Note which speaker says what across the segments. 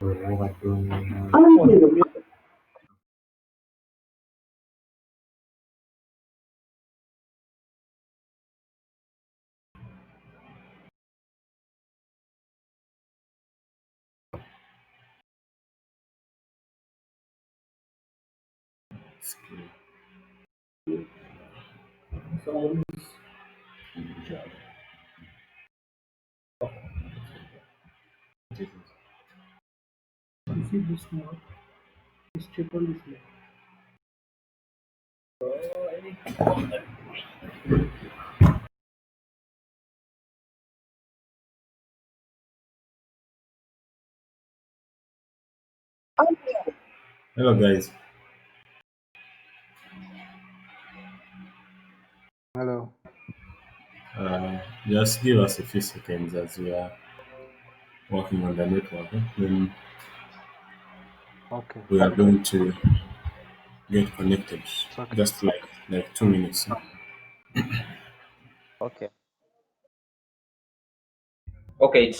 Speaker 1: You see this mark is triple this mark.
Speaker 2: Hello, guys.
Speaker 3: Hello.
Speaker 2: Just give us a few seconds as we are working on the network. Then
Speaker 3: Okay.
Speaker 2: we are going to get connected.
Speaker 3: It's okay.
Speaker 2: Just like 2 minutes.
Speaker 3: Okay.
Speaker 4: Okay,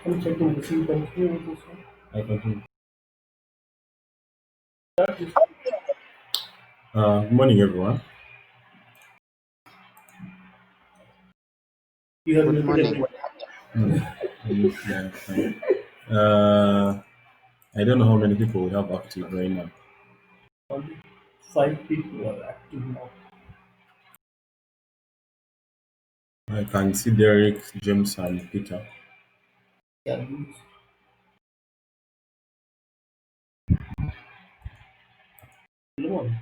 Speaker 1: I'm checking the see continue with this one.
Speaker 2: I continue.
Speaker 1: Start this.
Speaker 2: Good morning, everyone.
Speaker 1: You have
Speaker 3: Good
Speaker 1: muted
Speaker 3: morning.
Speaker 1: everyone.
Speaker 2: Yeah, fine. I don't know how many people we have active right now.
Speaker 1: Only 5 people are active now.
Speaker 2: I can see Derek, James, and Peter.
Speaker 1: Yeah, good. Come on,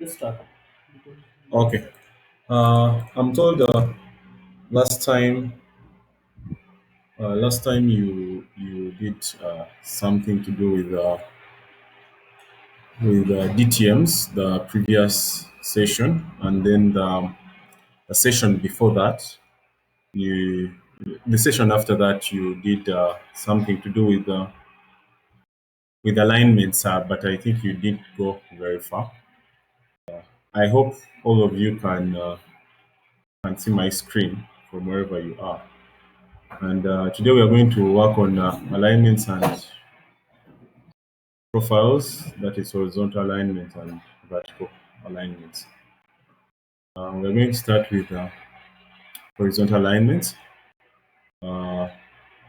Speaker 1: let's start.
Speaker 2: Okay. I'm told last time last time you did something to do with DTMs the previous session, and then the session before that, you the session after that you did something to do with alignments, but I think you didn't go very far. I hope all of you can see my screen from wherever you are. And today we are going to work on alignments and profiles, that is horizontal alignment and vertical alignments. We're going to start with horizontal alignments. Uh,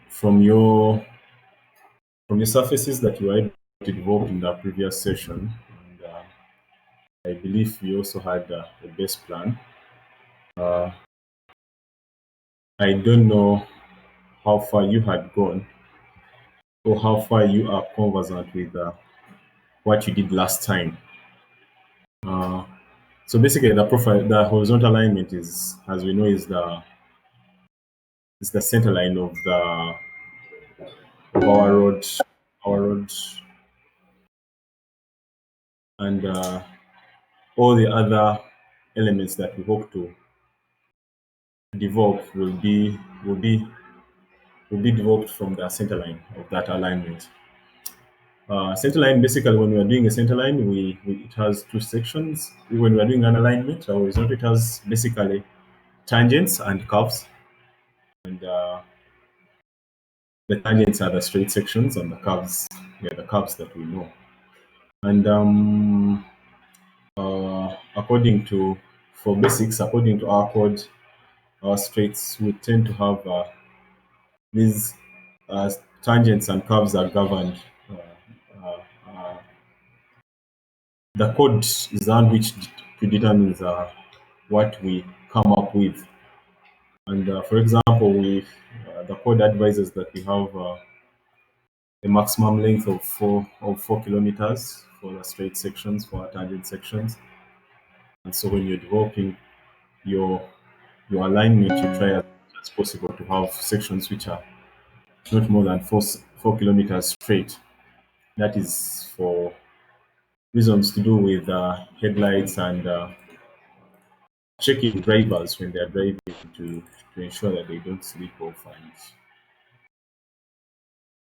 Speaker 2: from your from the surfaces that you had involved in the previous session, and I believe you also had a base plan. Uh, I don't know how far you had gone or how far you are conversant with what you did last time. Uh, so basically, the horizontal alignment is, as we know, is the center line of our road, and all the other elements that we hope to develop will be developed from the center line of that alignment. Center line, basically, when we are doing a center line, it has two sections. When we are doing an alignment, a horizontal, it has basically tangents and curves, and the tangents are the straight sections, and the curves, yeah, the curves that we know. And according to for basics, according to our code, our straights we tend to have these uh, tangents and curves are governed. The code is the one which predetermines what we come up with. And for example, the code advises that we have a maximum length of 4 kilometers for the straight sections, for our tangent sections. And so when you're developing your your alignment, you try as much as possible to have sections which are not more than 4 kilometers straight. That is for reasons to do with headlights and checking drivers when they are driving to ensure that they don't slip off, and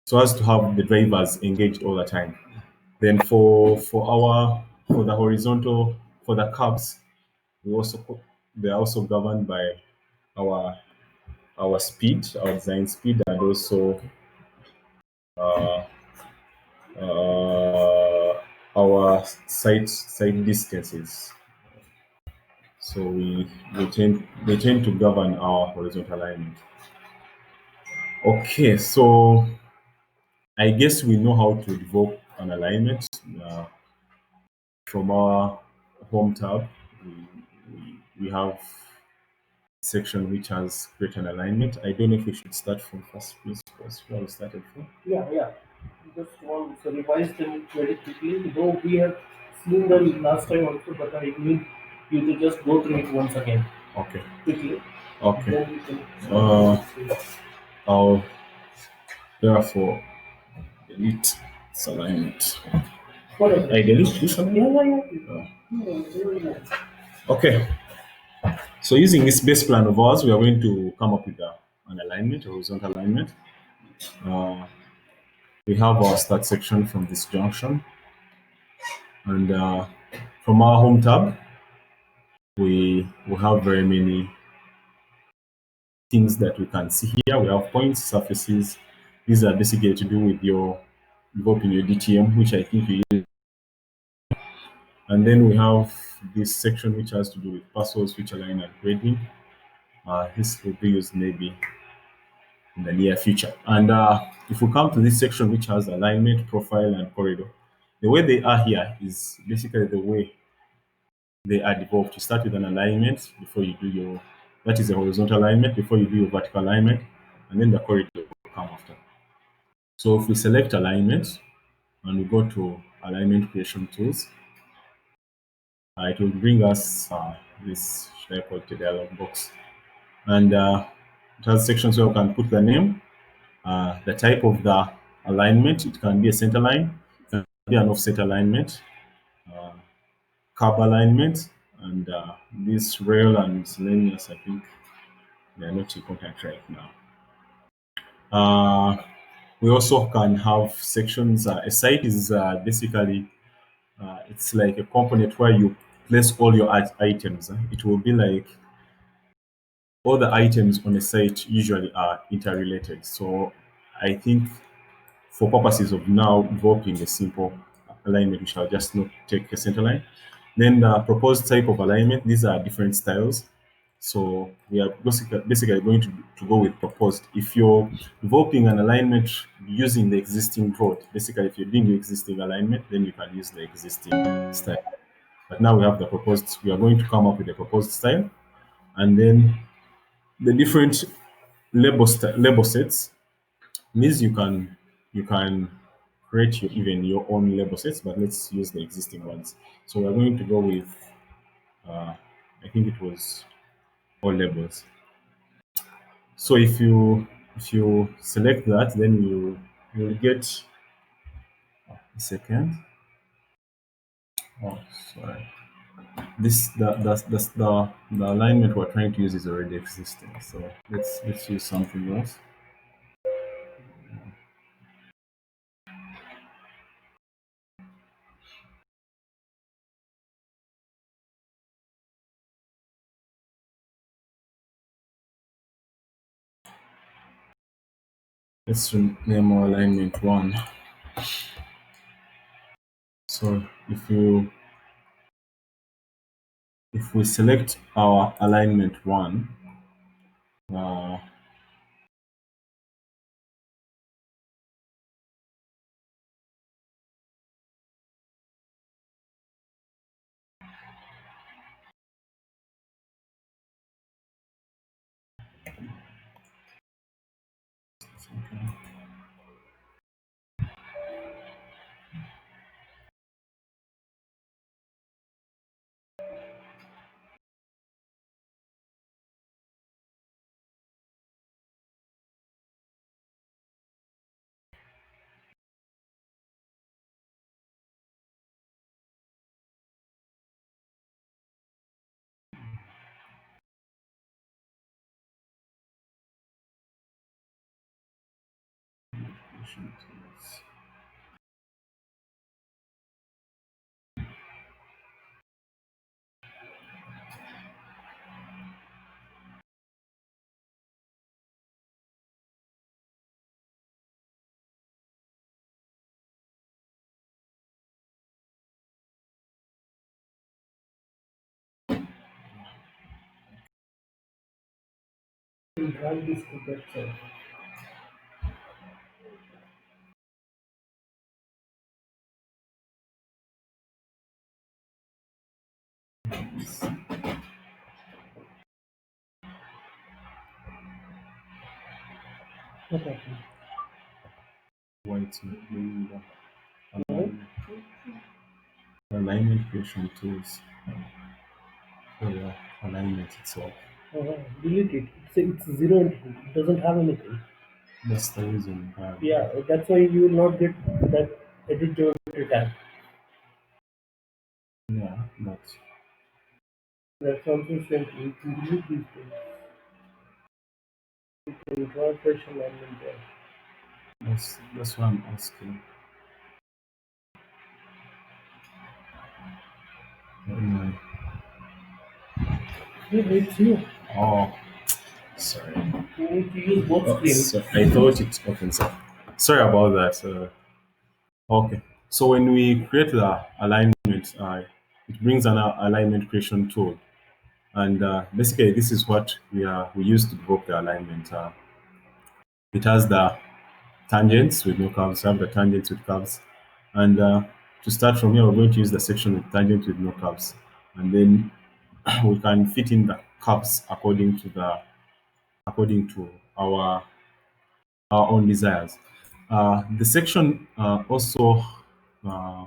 Speaker 2: so as to have the drivers engaged all the time. Then for the horizontal, for the curbs, we also they are also governed by our speed, our design speed, and also uh, our site distances. So they tend to govern our horizontal alignment. Okay, so I guess we know how to develop an alignment from our home tab. We have section which has create an alignment. I don't know if we should start from first principles where we started from.
Speaker 1: Yeah, yeah. Just want to revise them very quickly. Though we have seen them last time also, but I need you to just go through it once again
Speaker 2: Okay.
Speaker 1: quickly.
Speaker 2: Okay.
Speaker 1: Then we can start the
Speaker 2: Uh,
Speaker 1: next page.
Speaker 2: I'll therefore delete this alignment.
Speaker 1: Whatever.
Speaker 2: I delete this alignment.
Speaker 1: Yeah, yeah, yeah. Yeah.
Speaker 2: Okay. So using this base plan of ours, we are going to come up with an alignment, a horizontal alignment. Uh, we have our start section from this junction, and from our home tab, we have very many things that we can see here. We have points, surfaces. These are basically to do with your developing your DTM, which I think you use. And then we have this section which has to do with passwords, feature line, and grading. This will be used maybe in the near future. And if we come to this section which has alignment, profile, and corridor, the way they are here is basically the way they are developed. You start with an alignment before you do your, that is a horizontal alignment before you do your vertical alignment, and then the corridor will come after. So if we select alignment and we go to alignment creation tools, it will bring us this, should I call it a dialog box, and it has sections where we can put the name, the type of the alignment. It can be a center line, it can be an offset alignment, curb alignment, and this rail and miscellaneous. I think they are not important right now. Uh, we also can have sections. A site is basically it's like a component where you place all your items. It will be like all the items on a site usually are interrelated. So I think for purposes of now developing a simple alignment, we shall just not take a center line. Then the proposed type of alignment, these are different styles. So we are basically going to go with proposed. If you're developing an alignment using the existing code, basically if you're doing the existing alignment, then you can use the existing style. But now we have the proposed, we are going to come up with a proposed style. And then the different label sets means you can you can create even your own label sets, but let's use the existing ones. So we're going to go with, uh, I think it was all labels. So if you select that, then you'll get a second. Oh, sorry. This the alignment we're trying to use is already existing. So let's use something else. Let's rename our alignment one. So if we select our alignment one, uh,
Speaker 1: We'll drag this to that side. What happened?
Speaker 2: white the
Speaker 1: No?
Speaker 2: alignment creation tools for the alignment itself.
Speaker 1: Delete it. It's zero entity. It doesn't have anything.
Speaker 2: That's the reason why.
Speaker 1: Yeah, that's why you will not get that edit geometry tag.
Speaker 2: Yeah, but
Speaker 1: That's also sent. You can delete these things. You can draw fresh alignment there.
Speaker 2: that's why I'm asking. Anyway.
Speaker 1: Yeah, it's you.
Speaker 2: Oh, sorry.
Speaker 1: You need to use both
Speaker 2: Oh,
Speaker 1: screens.
Speaker 2: so I thought it opens up. Sorry about that. Okay. So when we create the alignment, it brings an alignment creation tool, and basically this is what we use to develop the alignment. It has the tangents with no curves, have the tangents with curves, and to start from here, we're going to use the section with tangent with no curves, and then we can fit in the curves according to our own desires. The section also uh,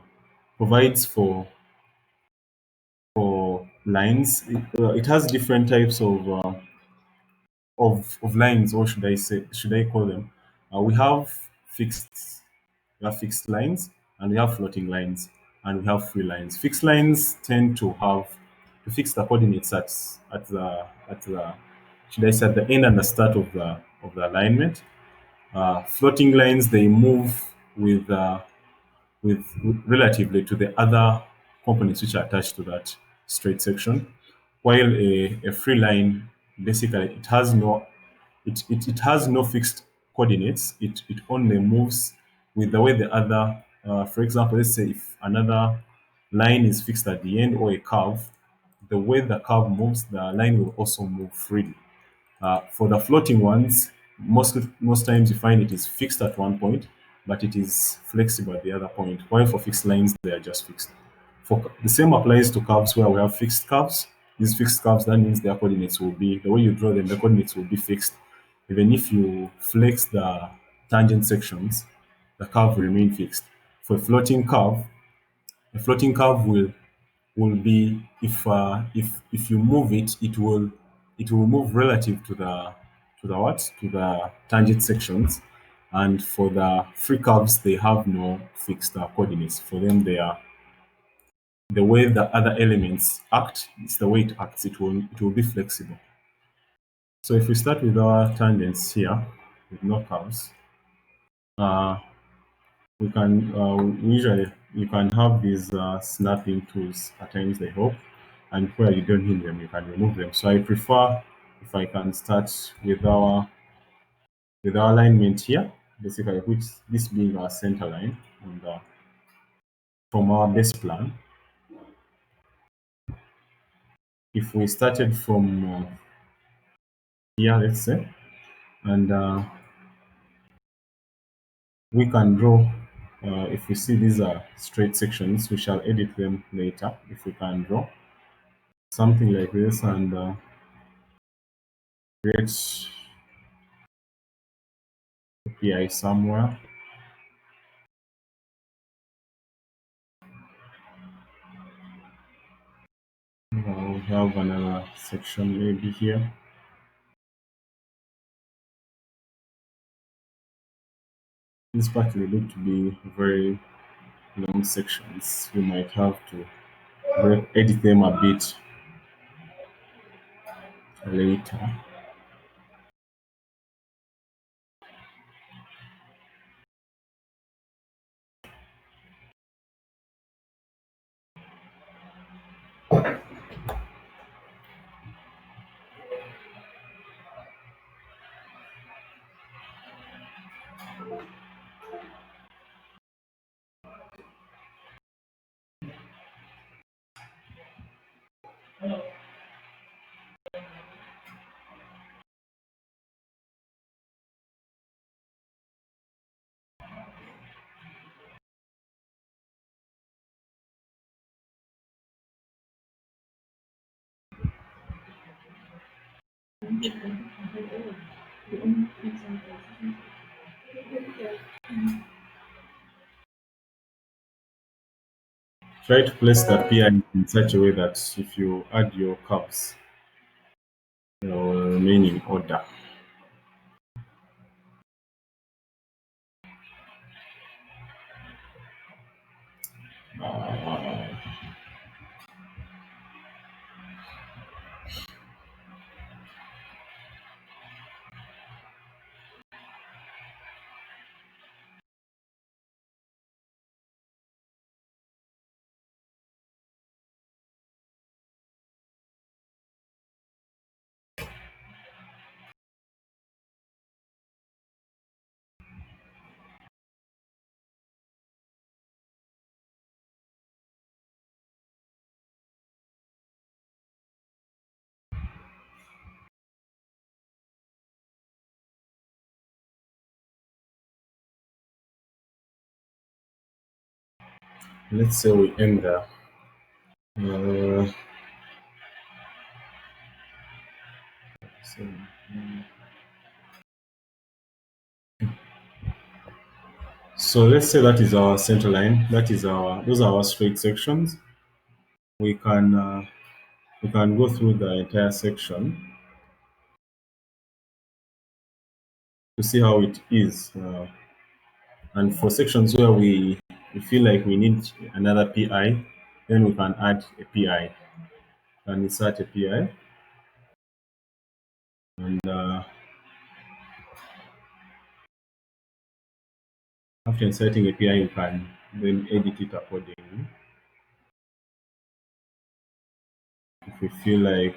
Speaker 2: provides for lines. It has different types of lines, or should I call them? We have fixed we have fixed lines, and we have floating lines, and we have free lines. Fixed lines tend to fix the coordinates at the should I say at the end and the start of the alignment. Floating lines, they move with relatively to the other components which are attached to that straight section, while a free line, basically it has no fixed coordinates. It only moves with the way the other, for example, let's say if another line is fixed at the end, or a curve, the way the curve moves, the line will also move freely. For the floating ones, most times you find it is fixed at one point, but it is flexible at the other point. While for fixed lines, they are just fixed. The same applies to curves where we have fixed curves. These fixed curves, that means their coordinates will be the way you draw them. The coordinates will be fixed, even if you flex the tangent sections. the curve will remain fixed. For a floating curve will be if you move it, it will move relative to the what to the tangent sections, and for the free curves they have no fixed coordinates. For them, they are the way the other elements act. It's the way it acts. It will be flexible. So if we start with our tangents here with no curves, uh, we can usually you can have these snapping tools. At times they help, and where you don't need them, you can remove them. So I prefer if I can start with our alignment here, basically, which this being our center line, and from our base plan. If we started from here, let's say, and we can draw. If we see these are straight sections, we shall edit them later. If we can draw something like this and create a PI somewhere. We have another section maybe here. This part will look to be very long sections. We might have to edit them a bit later. Try to place the PI in such a way that if you add your curves, they will remain in order. Let's say we end there. Uh, so, so let's say that is our center line. That is our those are our straight sections. We can uh, we can go through the entire section to see how it is. And for sections where we feel like we need another PI, then we can add a PI and insert a PI. And after inserting a PI, you can then edit it accordingly. If we feel like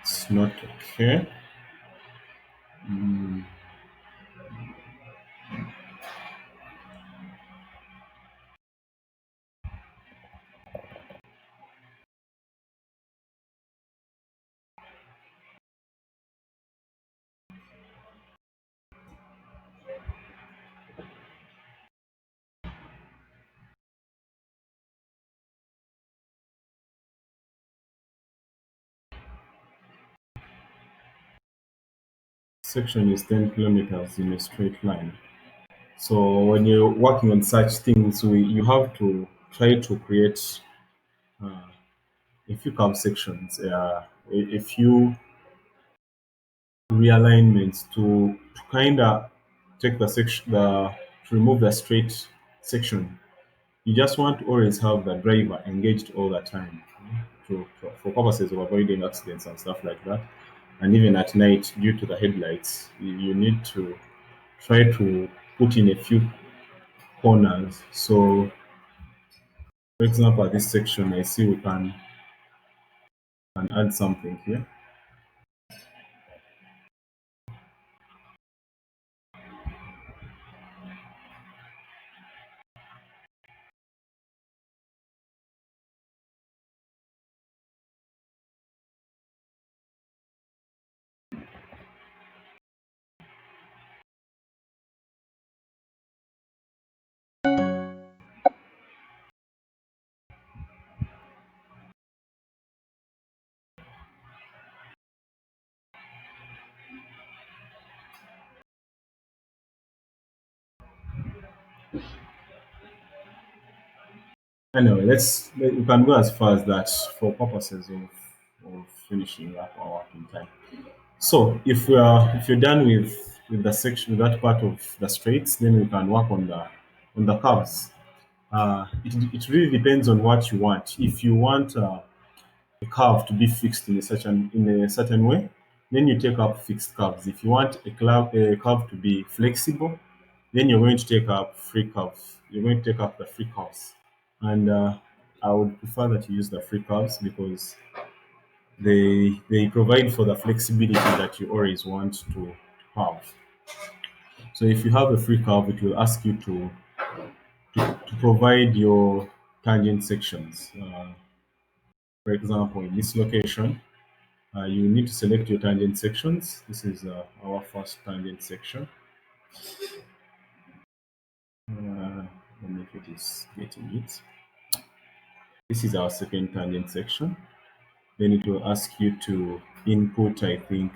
Speaker 2: it's not okay, section is 10 kilometers in a straight line. So when you're working on such things, you have to try to create uh, a few curve sections, a few realignments to kind of take the section, to remove the straight section. You just want to always have the driver engaged all the time for purposes of avoiding accidents and stuff like that. And even at night, due to the headlights, you need to try to put in a few corners. So, for example, at this section, I see we can add something here. Anyway, we can go as far as that for purposes of finishing up our working time. So if you're done with the section, with that part of the straights, then we can work on the curves. It really depends on what you want. If you want a curve to be fixed in a certain way, then you take up fixed curves. If you want a curve to be flexible, then you're going to take up free curves. You're going to take up the free curves, and I would prefer that you use the free curves because they provide for the flexibility that you always want to have. So if you have a free curve, it will ask you to provide your tangent sections. For example, in this location, you need to select your tangent sections. This is our first tangent section. Let me if it is getting it. This is our second tangent section. Then it will ask you to input, I think,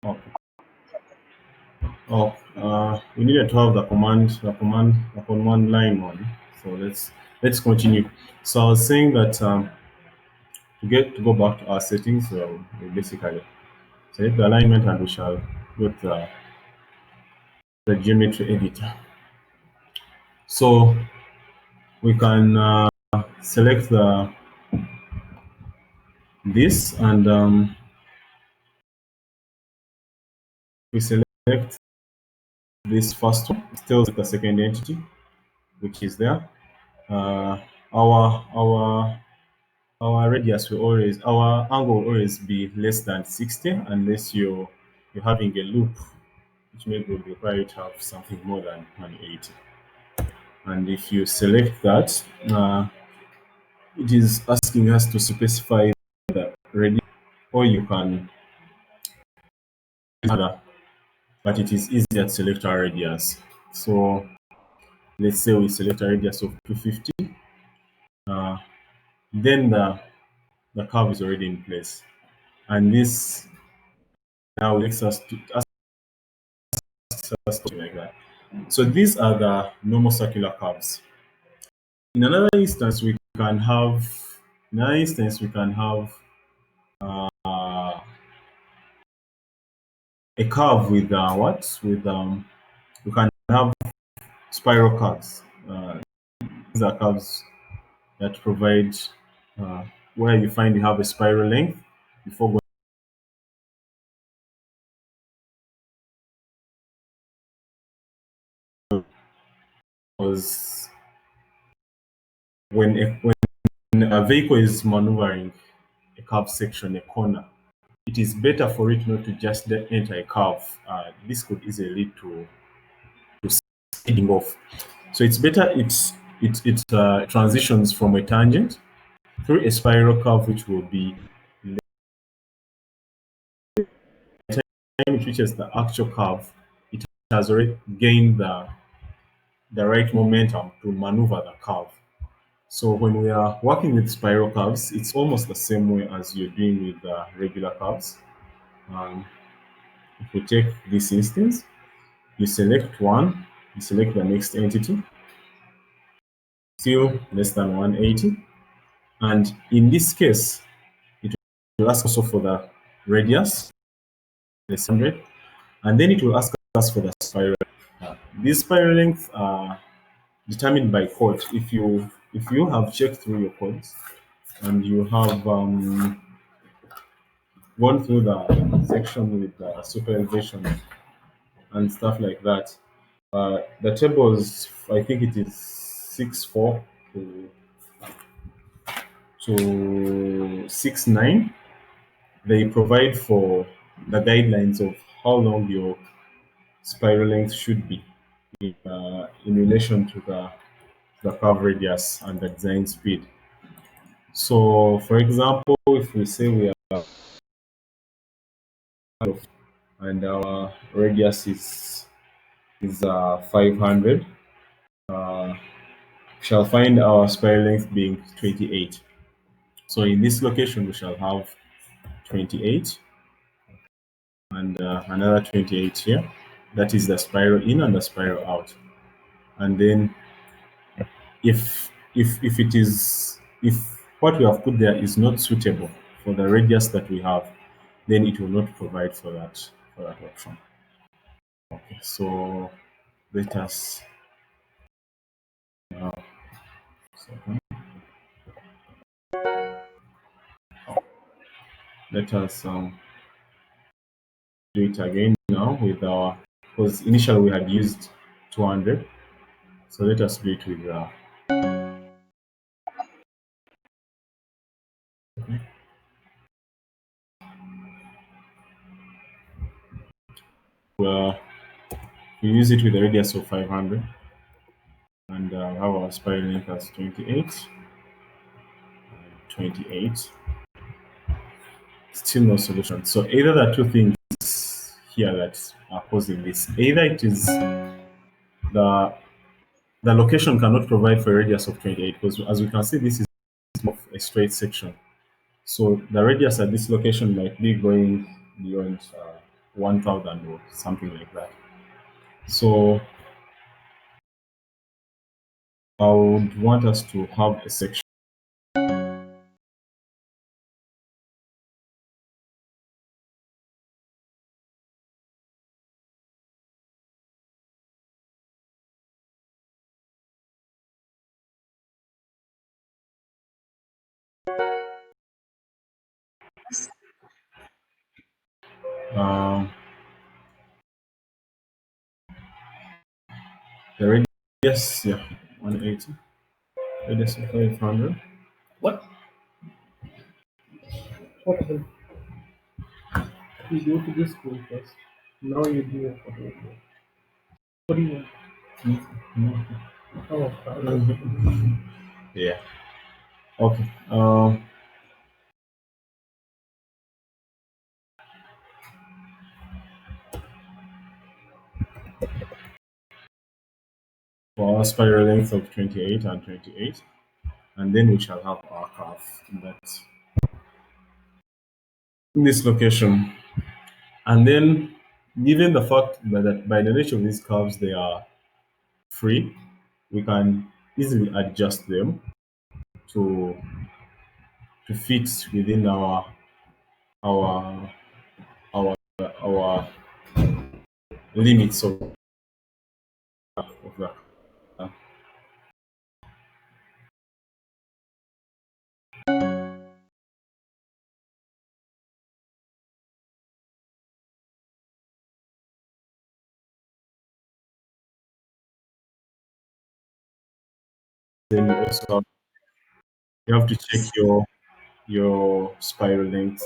Speaker 2: Okay. Oh, we needed to have the command line on. So let's continue. So I was saying that to go back to our settings, we basically select the alignment and we shall go to the geometry editor. So we can select this and we select this first one, still the second entity, which is there. Uh, our our radius will always our angle will always be less than 60 unless you're having a loop, which may will require you to have something more than 180. And if you select that, it is asking us to specify the radius, or you can other, but it is easier to select our radius. So let's say we select a radius of 250, uh, then the curve is already in place. And this now makes us to ask us something like that. So these are the normal circular curves. In another instance, we can have in another instance we can have a curve with what with we can have spiral curves. These are curves that provide uh, where you find you have a spiral length before going because when a vehicle is maneuvering a curved section, a corner, it is better for it not to just enter a curve. This could easily lead to speeding off. So it's better it transitions from a tangent through a spiral curve, which will be the time it reaches the actual curve, it has already gained the right momentum to maneuver the curve. So when we are working with spiral curves, it's almost the same way as you're doing with regular curves. Um, if we take this instance, you select one, you select the next entity, still less than 180. And in this case, it will ask also for the radius, less 100, and then it will ask us for the spiral. These spiral lengths are determined by code. If you have checked through your codes and you have gone through the section with the super elevation and stuff like that, the tables, I think it is 6.4 to 6.9. They provide for the guidelines of how long your spiral length should be in relation to the curve radius and the design speed. So, for example, if we say we are and our radius is 500, uh, we shall find our spiral length being 28. So in this location, we shall have 28 and another 28 here. That is the spiral in and the spiral out. And then if it is if what we have put there is not suitable for the radius that we have, then it will not provide for that option. Okay, so let us now second, let us do it again now with our because initially we had used 200. So let us do it with uh, we use it with a radius of 500 and have our spiral length as 28. 28. Still no solution. So either the two things here that are causing this, either it is the the location cannot provide for a radius of 28 because as we can see this is more of a straight section. So the radius at this location might be going beyond. 1,000 or something like that. So I would want us to have a section. Um, the radius, yeah, 180. Radius of 500.
Speaker 1: What? What hell? You go to the school first. Now you do it for the What do you want? Oh,
Speaker 2: Yeah. Okay. For our spiral length of 28 and 28, and then we shall have our curve in this location. And then, given the fact that by the nature of these curves they are free, we can easily adjust them to fit within our our our limits of that. Uh, then you have to check your spiral length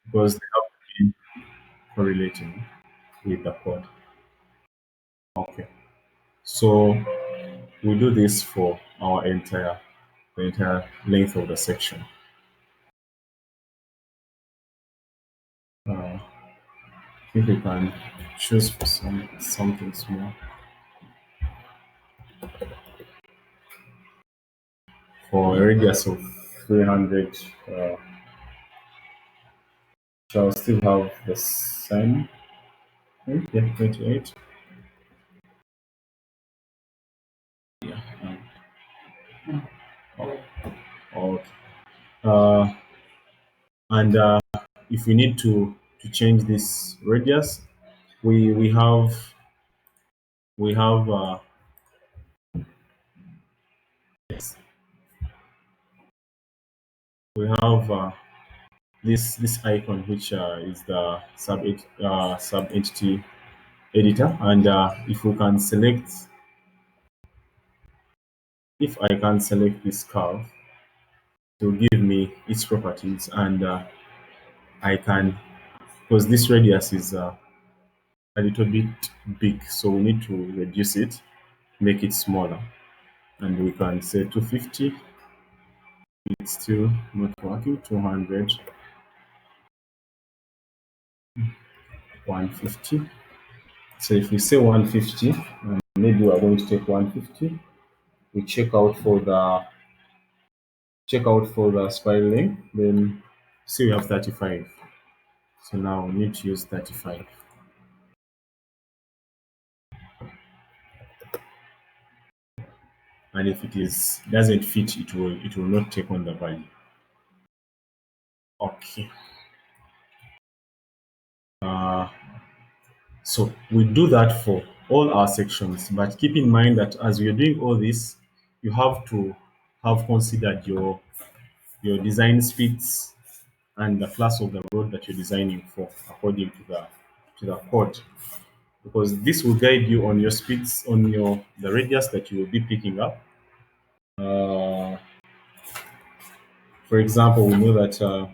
Speaker 2: because they have to be correlating with the chord. Okay, so we do this for our the entire length of the section. I think we can choose for something small for a radius of 300. Shall still have the same. Yeah, 28. Yeah. Oh, oh, okay. And if we need to change this radius, we have yes, we have this icon which is the sub entity editor, and if we can select, if I can select this curve to give me its properties, and I can, because this radius is a little bit big, so we need to reduce it, make it smaller, and we can say 250. It's still not working. 200, 150. So if we say 150, maybe we are going to take 150. We check out for the spiraling. Then see we have 35. So now we need to use 35. And if it is doesn't fit, it will not take on the value. Okay. Uh, so we do that for all our sections, but keep in mind that as we are doing all this, you have to have considered your design speeds and the class of the road that you're designing for according to the code, because this will guide you on your speeds, on your the radius that you will be picking up. uh, for example, we know that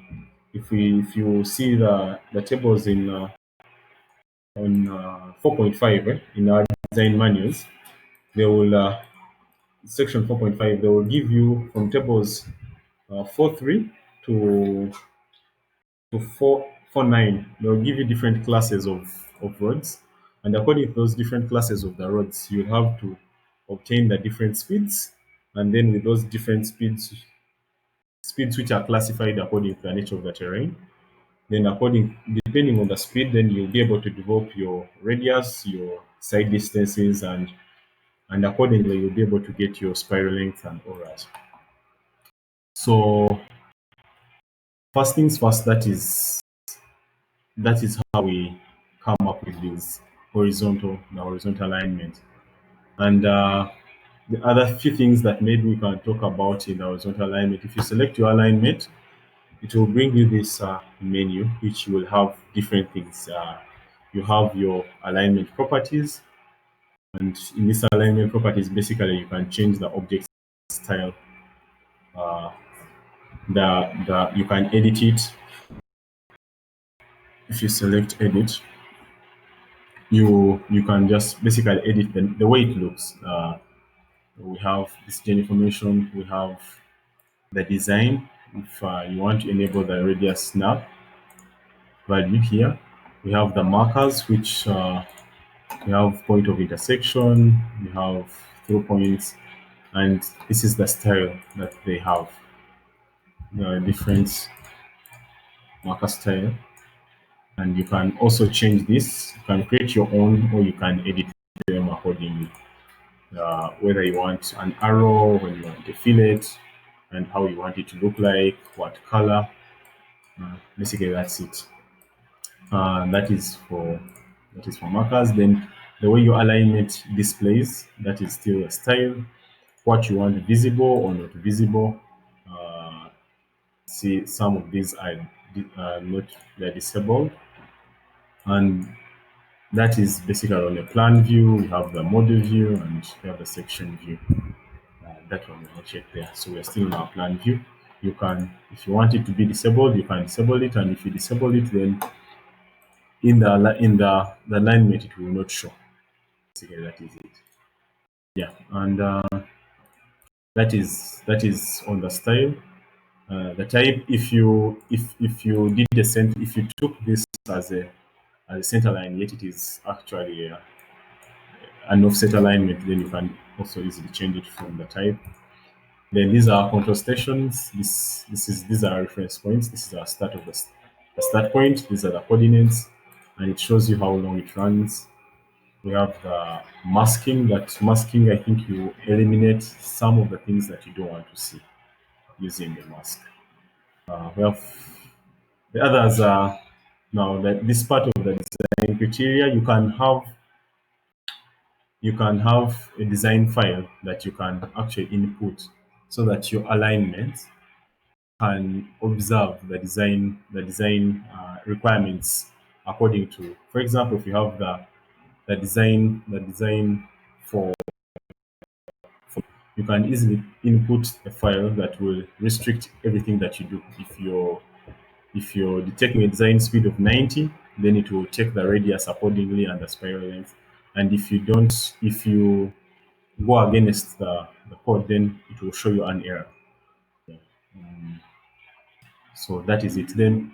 Speaker 2: if you see the tables in on 4.5, in our design manuals, they will section 4.5, they will give you from tables 4.3 to 4.9. They'll give you different classes of roads, and according to those different classes of the roads, you have to obtain the different speeds, and then with those different speeds which are classified according to the nature of the terrain, Then according depending on the speed, then you'll be able to develop your radius, your side distances, and accordingly you'll be able to get your spiral length and all that. So first things first, that is how we come up with this horizontal alignment. And the other few things that maybe we can talk about in the horizontal alignment, if you select your alignment, it will bring you this menu, which will have different things. You have your alignment properties, and in this alignment properties, basically you can change the object style. Uh, the you can edit it. If you select edit, you can just basically edit the way it looks. We have this gen information. We have the design. If you want to enable the radius snap value here, we have the markers, which we have point of intersection, we have through points, and this is the style that they have, the different marker style. And you can also change this. You can create your own, or you can edit them accordingly. Whether you want an arrow, when you want a fillet, and how you want it to look like, what color. Basically, that's it. That is for markers. Then the way your alignment displays, that is still a style. What you want visible or not visible. Uh, See, some of these are not, they're disabled, and that is basically on a plan view. We have the model view and we have the section view. That one will not check there. So we're still in our plan view. You can, if you want it to be disabled, you can disable it, and if you disable it, then in the alignment it will not show. Basically, that is it. Yeah, and that is on the style. The type, if you did if you took this as a center line, yet it is actually an offset alignment, then you can also easily change it from the type. Then these are control stations. These are reference points. This is our start of the start point. These are the coordinates, and it shows you how long it runs. We have the masking. That masking, I think you eliminate some of the things that you don't want to see using the mask. We have the others are now that this part of the design criteria. You can have a design file that you can actually input, so that your alignment can observe the design requirements according to. For example, if you have the design for, you can easily input a file that will restrict everything that you do. If you're detecting a design speed of 90, then it will take the radius accordingly and the spiral length. And if you go against the code, then it will show you an error. So that is it. Then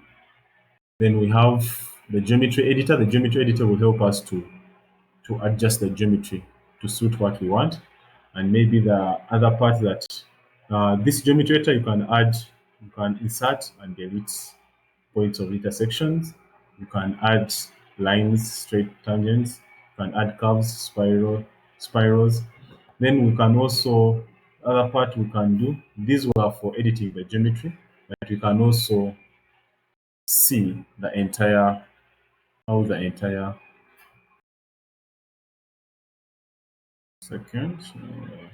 Speaker 2: we have the geometry editor. The geometry editor will help us to adjust the geometry to suit what we want. And maybe the other part that this geometry editor, you can insert and delete points of intersections. You can add lines, straight tangents. You can add curves, spirals. Then we can also, other part we can do. These were for editing the geometry, but we can also see the entire how the entire second. You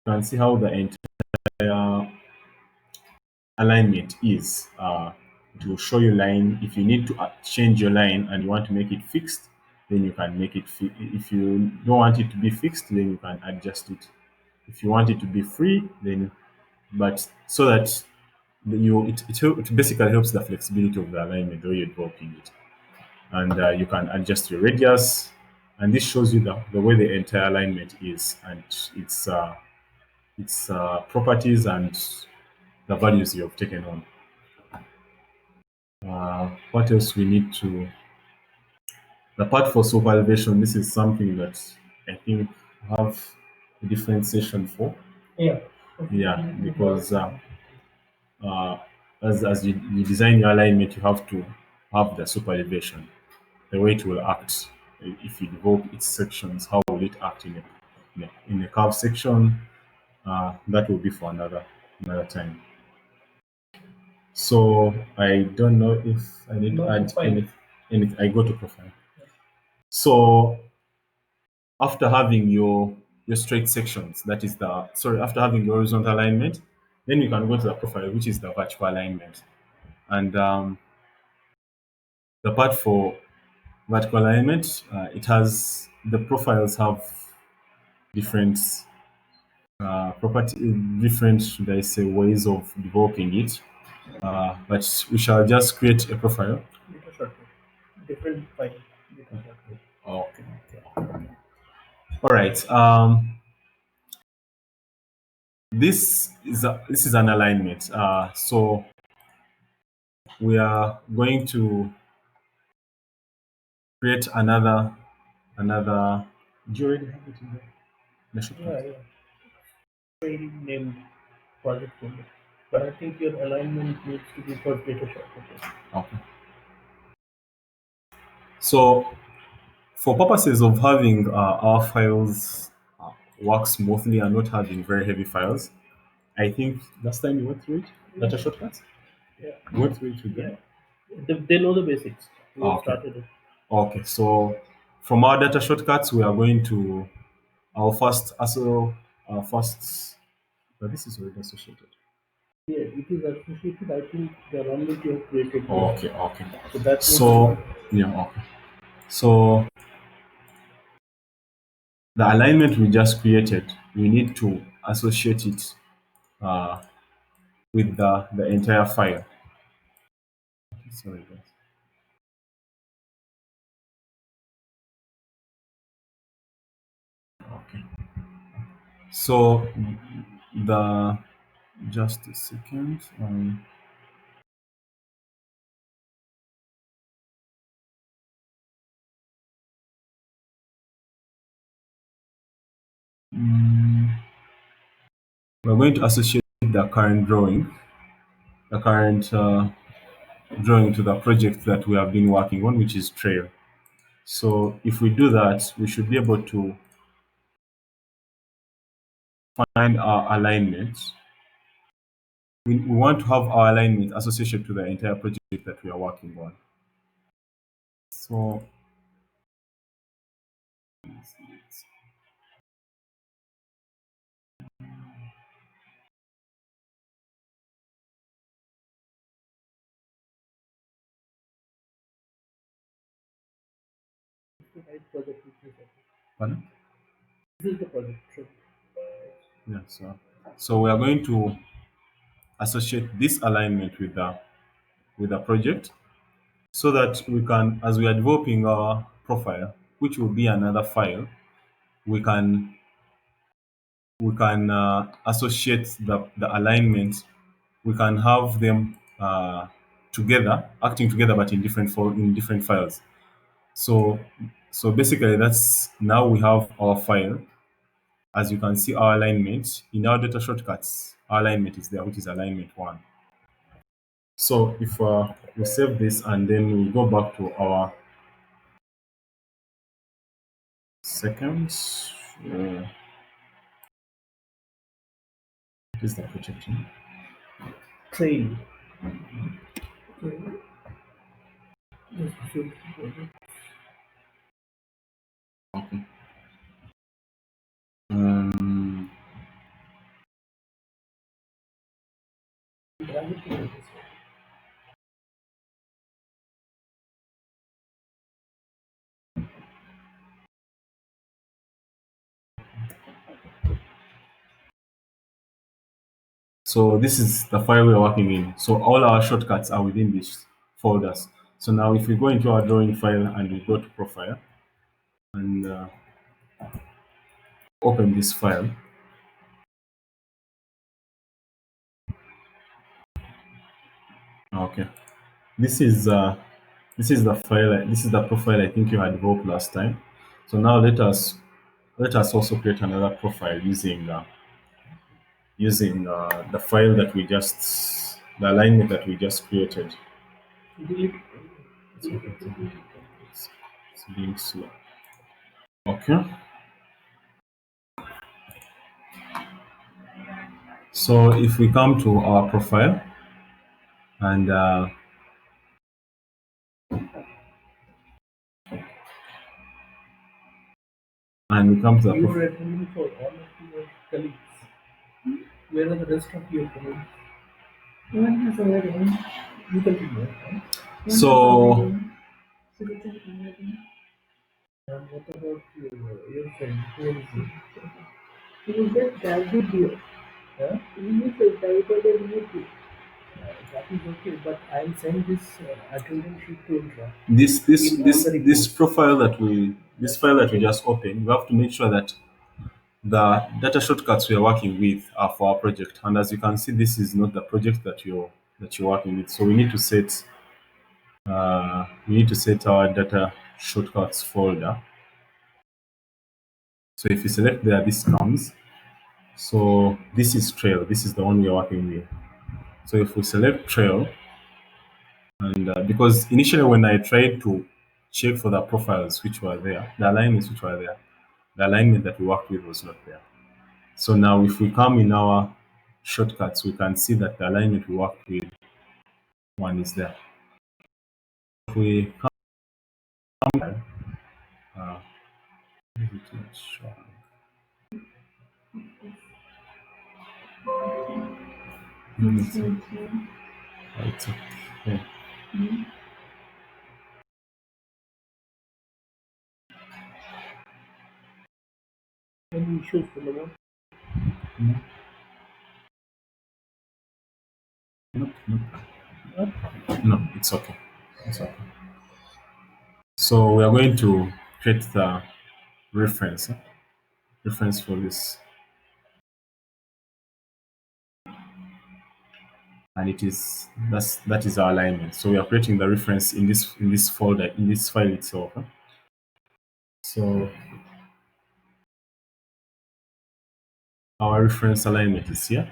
Speaker 2: can see how the entire alignment is. It will show you line. If you need to change your line and you want to make it fixed, then you can make it. If you don't want it to be fixed, then you can adjust it. If you want it to be free, then but so that it basically helps the flexibility of the alignment the way you're developing it, and you can adjust your radius, and this shows you the way the entire alignment is, and its properties and the values you have taken on. What else we need to the part for supervision? This is something that I think we have a different session for.
Speaker 1: Yeah.
Speaker 2: Yeah, because as you design your alignment, you have to have the super elevation, the way it will act. If you develop its sections, how will it act in a curve section? That will be for another time. So I don't know if I need to
Speaker 1: No,
Speaker 2: add
Speaker 1: it's fine.
Speaker 2: anything. I go to profile. So after having your straight sections, that is the sorry, after having your horizontal alignment, then you can go to the profile, which is the vertical alignment. And the part for vertical alignment, it has the profiles have different property, different should I say ways of developing it. But we shall just create a profile.
Speaker 1: Data shortcut. Different file. Data shortcut.
Speaker 2: Okay. Okay. All right. This is an alignment. So we are going to create another. Do you already have it in the shortcut?
Speaker 1: Yeah, yeah. File named project folder. But I think your alignment needs to be for data shortcut.
Speaker 2: Okay. So for purposes of having our files work smoothly and not having very heavy files, I think last time you went through it, data shortcuts.
Speaker 1: Yeah,
Speaker 2: You went through it with
Speaker 1: yeah.
Speaker 2: them.
Speaker 1: They know the basics. We have
Speaker 2: Okay.
Speaker 1: started it.
Speaker 2: Okay. So from our data shortcuts, we are going to our first also our first. But this is already associated.
Speaker 1: Yeah, it is associated. I think the runlet you have created here.
Speaker 2: Okay. Okay.
Speaker 1: So that would be
Speaker 2: So yeah. Okay. So the alignment we just created, we need to associate it uh, with the entire file. Sorry, guys. Okay. So the just a second. Mm, we're going to associate the current drawing to the project that we have been working on, which is Trail. So if we do that, we should be able to find our alignment. We want to have our alignment associated to the entire project that we are working on. So
Speaker 1: the right project which is okay.
Speaker 2: pardon?
Speaker 1: This is the project. Sure.
Speaker 2: Yeah, so we are going to associate this alignment with the project so that we can, as we are developing our profile, which will be another file, we can associate the alignment. We can have them together, acting together, but in different files. So so basically, that's now we have our file. As you can see, our alignment in our data shortcuts, our alignment is there, which is alignment one. So if we save this and then we go back to our seconds, what is the projection?
Speaker 1: Trail. Trail. This should be
Speaker 2: Okay. Um,
Speaker 1: project.
Speaker 2: so this is the file we're working in. So all our shortcuts are within these folders. So now if we go into our drawing file and we go to profile and open this file, okay, this is uh, this is the file. This is the profile I think you had developed last time. So now let us also create another profile using the file that we just the alignment that we just created.
Speaker 1: Delete.
Speaker 2: It's, okay, it's, it's being slow. Okay. So if we come to our profile and we come to the
Speaker 1: You are
Speaker 2: profile.
Speaker 1: attending for all of your colleagues. Where are the rest of your colleagues? One has already. You continue. Huh?
Speaker 2: So
Speaker 1: So that's already. And what about your friend? Who is he? He is just guided you. Huh? He is guided you. That is okay, but I'll send this attendance sheet to Ultra
Speaker 2: this this
Speaker 1: in all
Speaker 2: this
Speaker 1: the
Speaker 2: this
Speaker 1: reports.
Speaker 2: profile that we this
Speaker 1: That
Speaker 2: file that we just opened, we have to make sure that the data shortcuts we are working with are for our project. And as you can see, this is not the project that you're working with. So we need to set our data shortcuts folder. So if you select there, this comes. So this is Trail. This is the one we are working with. So if we select Trail, and because initially when I tried to check for the profiles which were there, the alignments which were there, the alignment that we worked with was not there. So now if we come in our shortcuts, we can see that the alignment we worked with one is there. If we come there, uh, is it not showing? It's okay.
Speaker 1: Any issues, Solomon?
Speaker 2: No, no, no,
Speaker 1: Huh?
Speaker 2: no, it's okay. It's okay. So we are going to create the reference, reference for this, and that is our alignment. So we are creating the reference in this folder in this file itself. So our reference alignment is here.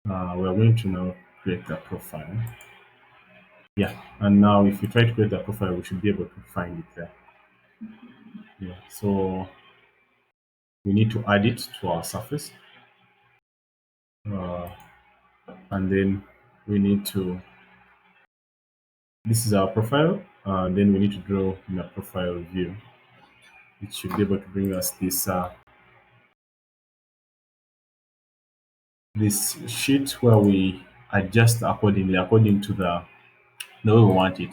Speaker 2: We are going to now create the profile. Yeah, and now if we try to create the profile, we should be able to find it there. Yeah, so we need to add it to our surface, uh, and then we need to. This is our profile. Then we need to draw in a profile view. It should be able to bring us this sheet where we adjust accordingly according to the way we want it.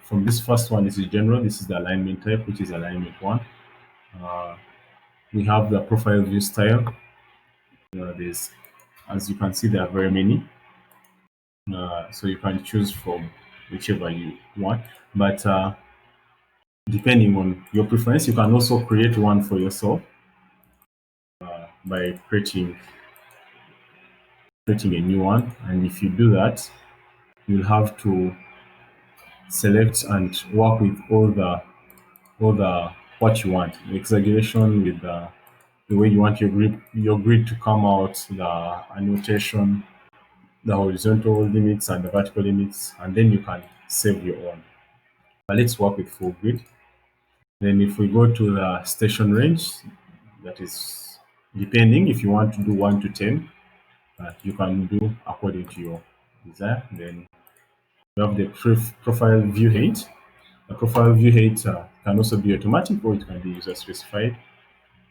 Speaker 2: From this first one, this is general. This is the alignment type, which is alignment one. Uh, we have the profile view style. There's, as you can see, there are very many. So you can choose from whichever you want. But depending on your preference, you can also create one for yourself by creating a new one. And if you do that, you'll have to select and work with all the what you want. The exaggeration with the way you want your grid to come out, the annotation, the horizontal limits and the vertical limits, and then you can save your own. But let's work with full grid. Then if we go to the station range, that is depending if you want to do 1 to 10, you can do according to your desire. Then we have the profile view height. The profile view height can also be automatic or it can be user specified.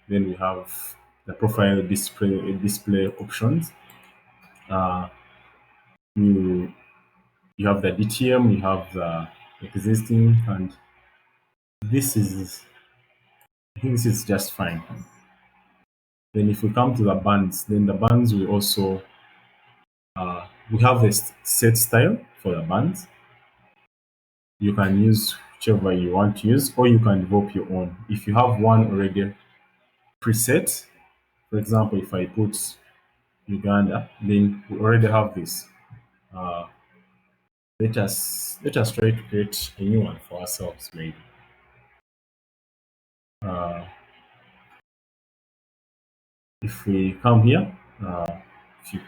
Speaker 2: Then we have the profile display options. Uh, you you have the DTM, you have the existing, and this is I think this is just fine. Then if we come to the bands, then the bands we also we have a set style for the bands. You can use whichever you want to use, or you can develop your own. If you have one already preset, for example, if I put Uganda, then we already have this. Uh, let us try to create a new one for ourselves, maybe. Uh, if we come here, if you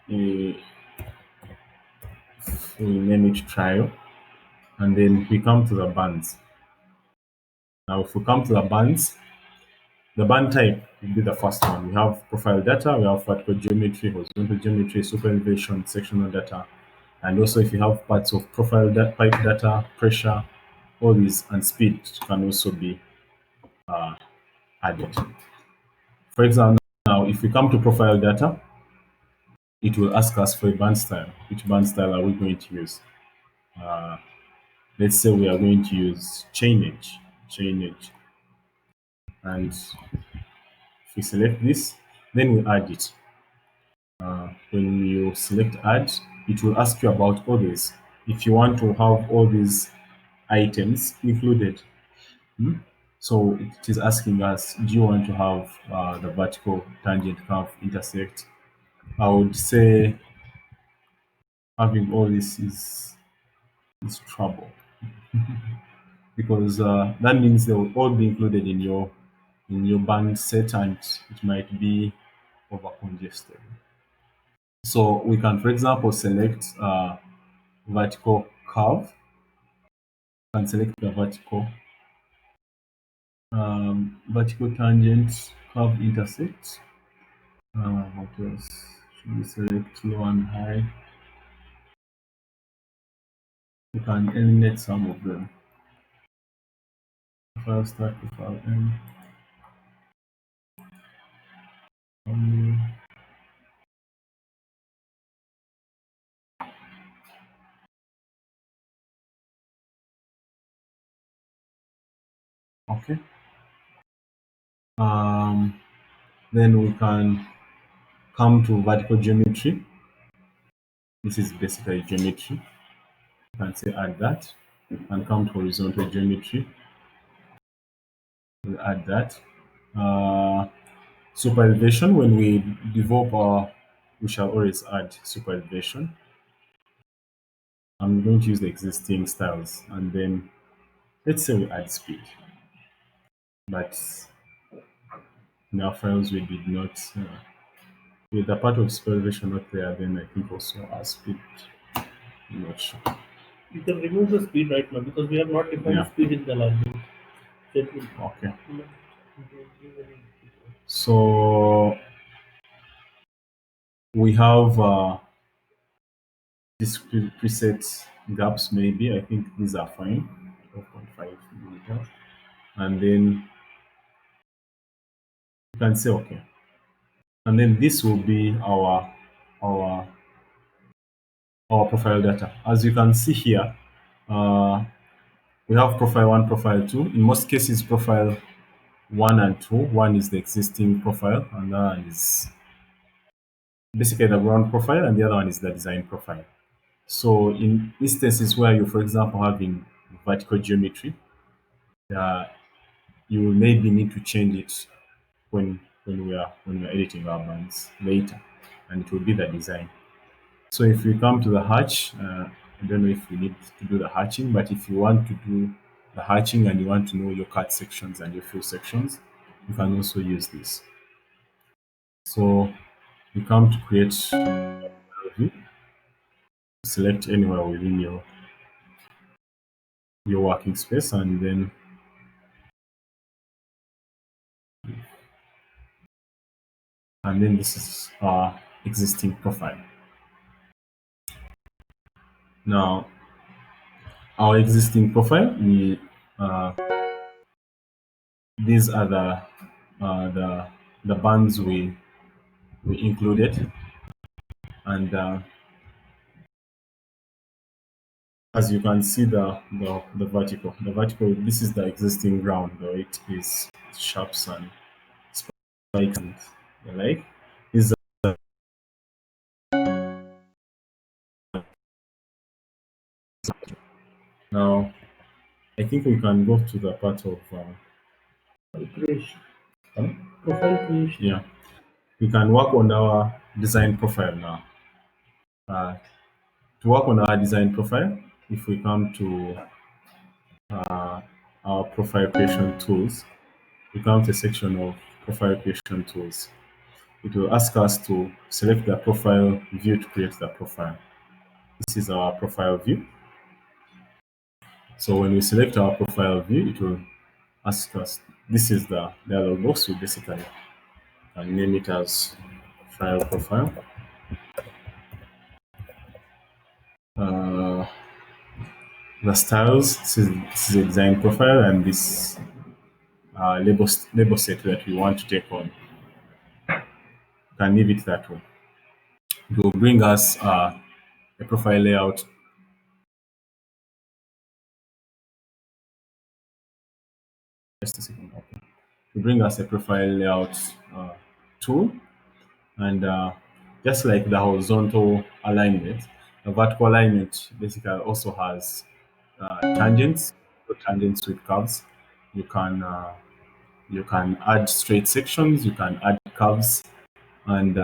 Speaker 2: we, we name it trial, and then we come to the bands. Now, if we come to the band type will be the first one. We have profile data, we have vertical geometry, horizontal geometry, super elevation, sectional data, and also if you have parts of profile pipe data, pressure, all these, and speed can also be added. For example, now if we come to profile data, it will ask us for a band style. Which band style are we going to use? Let's say we are going to use chain edge, and if we select this, then we add it. When you select add, it will ask you about all these. If you want to have all these items included, so it is asking us, do you want to have the vertical, tangent, curve, intersect? I would say having all this is trouble because that means they will all be included in your band set, and it might be over congested. So we can, for example, select vertical curve and select the vertical tangent curve intersect. What else? Should we select low and high? We can eliminate some of them. File start to file end. Okay. Um, then we can come to vertical geometry. This is basically geometry. You can say add that, and come to horizontal geometry. We'll add that. Uh, Super elevation. When we develop we shall always add super elevation. I'm going to use the existing styles, and then let's say we add speed, but in our files we did not. With the part of super elevation not there, then I think also our speed. I'm not sure.
Speaker 1: You can remove the speed right now because we have not defined
Speaker 2: Yeah.
Speaker 1: speed in the library. That will
Speaker 2: Okay.
Speaker 1: not give any.
Speaker 2: So we have these preset gaps. Maybe I think these are fine. 12.5 millimeters, and then you can say okay. And then this will be our our profile data. As you can see here, uh, we have profile one, profile two. In most cases, profile one and two. One is the existing profile, and the other is basically the ground profile, and the other one is the design profile. So, in instances where you, for example, have in vertical geometry, uh, you will maybe need to change it when we are editing our bands later, and it will be the design. So if we come to the hatch, I don't know if we need to do the hatching, but if you want to do the hatching and you want to know your cut sections and your fill sections, you can also use this. So you come to create a view, select anywhere within your working space, and then this is our existing profile. Now our existing profile, we these are the bands we included, and as you can see the vertical, this is the existing ground, though it is sharps and spikes and the like. Is now I think we can go to the part of
Speaker 1: Creation.
Speaker 2: huh?
Speaker 1: Profile creation.
Speaker 2: Yeah, we can work on our design profile now. uh, to work on our design profile, if we come to our profile creation tools, we come to a section of profile creation tools. it will ask us to select the profile view to create the profile. This is our profile view. So when we select our profile view, it will ask us, this is the dialog box. We basically can name it as file profile. Uh, the styles, this is a design profile, and this label set that we want to take on. Can leave it that way. It will bring us a profile layout. Just a second. Okay. To bring us a profile layout uh, tool, and just like the horizontal alignment, the vertical alignment basically also has tangents, so tangents with curves. You can uh, you can add straight sections, you can add curves, and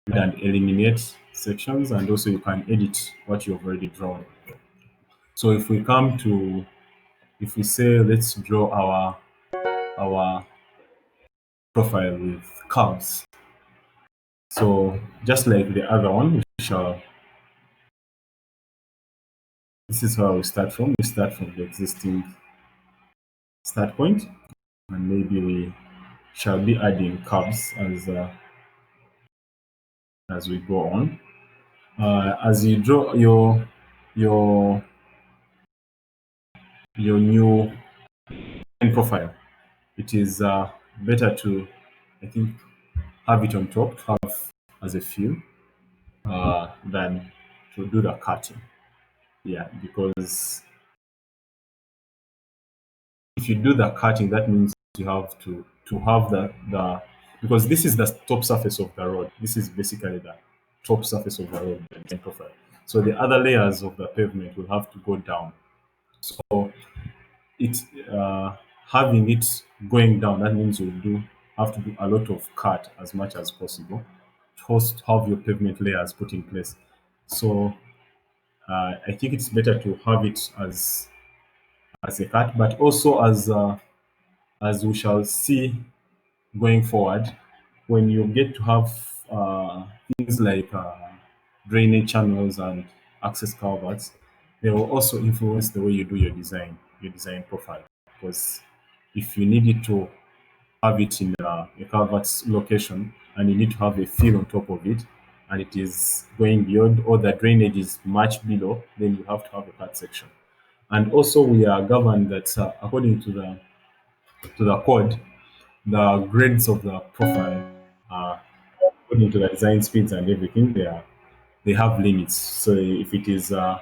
Speaker 2: eliminate sections, and also you can edit what you've already drawn. So if we say let's draw our profile with curves. So just like the other one, we shall this is where we start from. We start from the existing start point, and maybe we shall be adding curves as we go on. As you draw your your new profile, it is better to, I think, have it on top, have as a fill, than to do the cutting. Yeah, because if you do the cutting, that means you have to have the because this is the top surface of the road. This is basically the top surface of the road, the design profile. So the other layers of the pavement will have to go down. So it having it going down, that means you do have to do a lot of cut as much as possible to have your pavement layers put in place. So I think it's better to have it as a cut, but also as we shall see going forward, when you get to have things like drainage channels and access culverts, they will also influence the way you do your design profile. Because if you need it to have it in a culvert's location and you need to have a fill on top of it, and it is going beyond or the drainage is much below, then you have to have a cut section. And also, we are governed that according to the code, the grades of the profile, according to the design speeds and everything, they have limits. So if it's a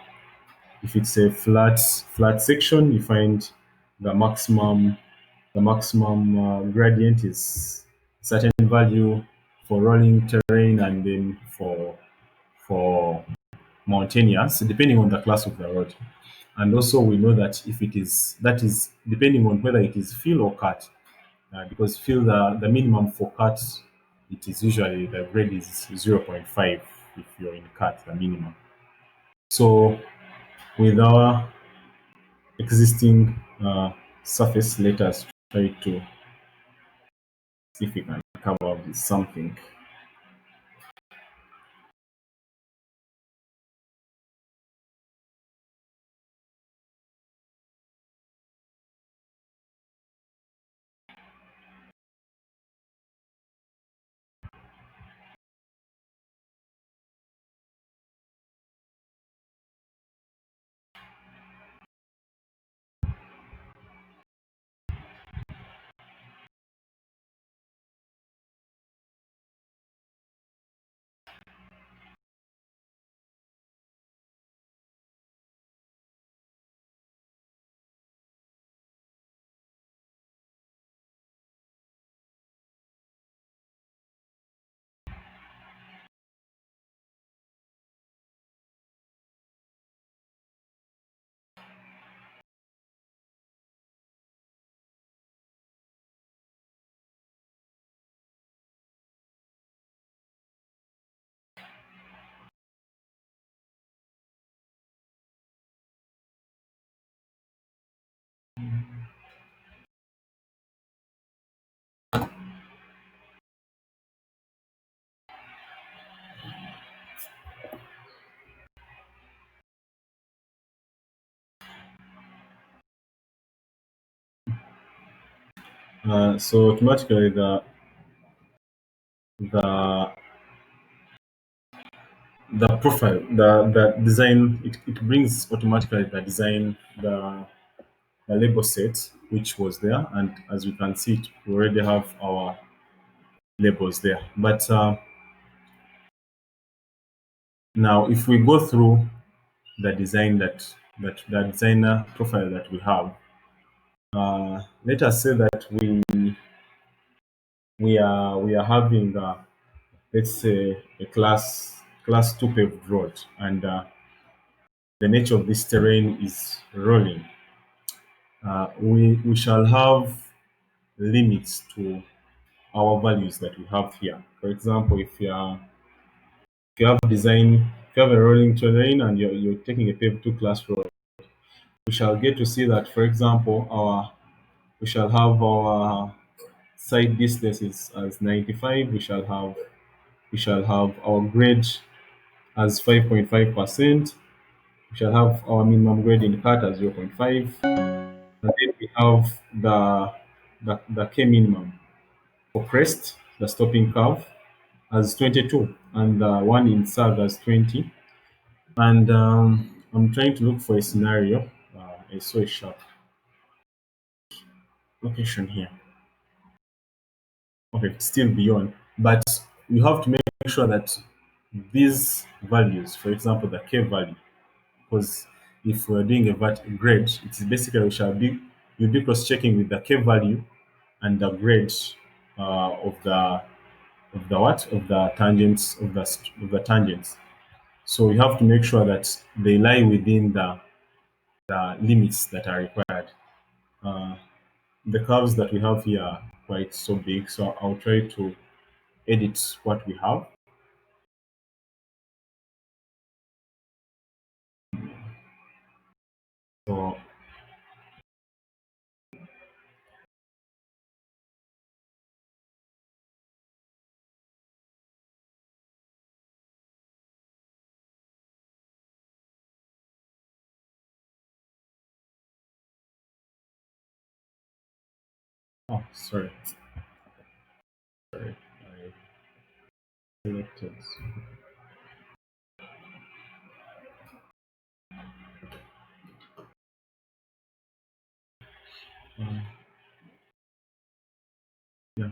Speaker 2: flat section, you find the maximum gradient is certain value for rolling terrain, and then for mountainous, depending on the class of the road. And also, we know that if it is that is depending on whether it is fill or cut, because fill the minimum for cut, it is usually the grade is 0.5 if you're in cut, the minimum. So with our existing surface, let us try to see if we can come up with something. So automatically the the profile, the design, it brings automatically the design, the label set which was there, and as we can see, we already have our labels there. But now, if we go through the design that the designer profile that we have, let us say that we are having let's say a class two paved road, and the nature of this terrain is rolling. We shall have limits to our values that we have here. For example, if you have a rolling terrain and you're taking a paved two class road, we shall get to see that, for example, our we shall have our side distances as 95. We shall have our grade as 5.5%. We shall have our minimum grade in cut as zero point 0.5. And then we have the K minimum for crest, the stopping curve, as 22, and the one in SAG as 20. And I'm trying to look for a scenario. I saw a sharp location here. Okay, still beyond. But you have to make sure that these values, for example, the K value, because if we're doing a grade, it's basically you'll be cross-checking with the K value and the grade of the what of the tangents of the tangents. So you have to make sure that they lie within the limits that are required. Uh, the curves that we have here are quite so big, so I'll try to edit what we have. So, oh, sorry, I selected. Uh, yeah,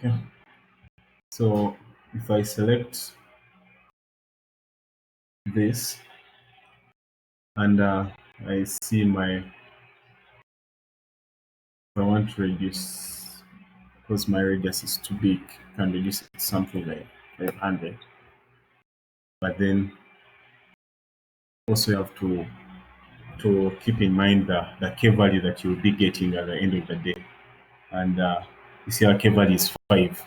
Speaker 2: okay. So if I select this and I see if I want to reduce, because my radius is too big, I can reduce it to something like 500. But then also you have to keep in mind the K value that you'll be getting at the end of the day. And you see our K value is 5.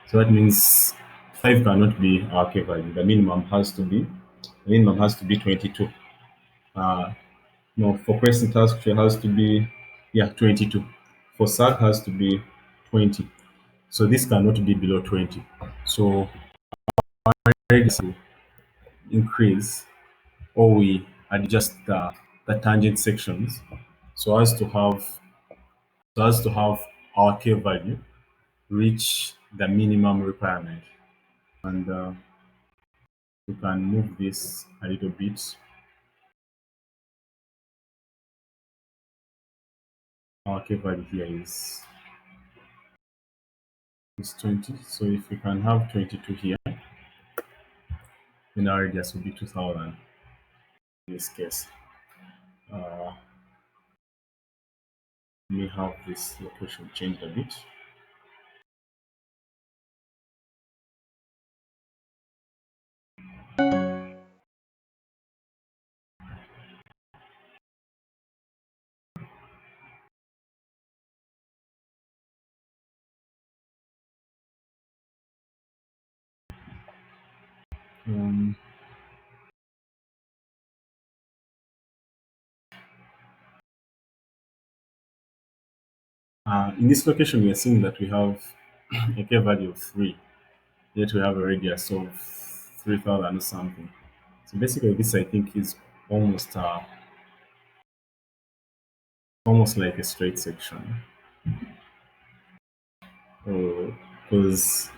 Speaker 2: So that means 5 cannot be our K value. The minimum has to be 22. Uh, no, for Crescent task it has to be, yeah, 22. For SAC has to be 20. So this cannot be below 20. So radius will increase, or we adjust the tangent sections so as to have our K value reach the minimum requirement. And we can move this a little bit. Our K value here is 20. So if we can have 22 here, then our radius will be 2000 in this case. Uh, may have this location changed a bit. Um, In this location, we are seeing that we have a K value of 3, yet we have a radius of 3,000 or something. So basically, this I think is almost almost like a straight section. Because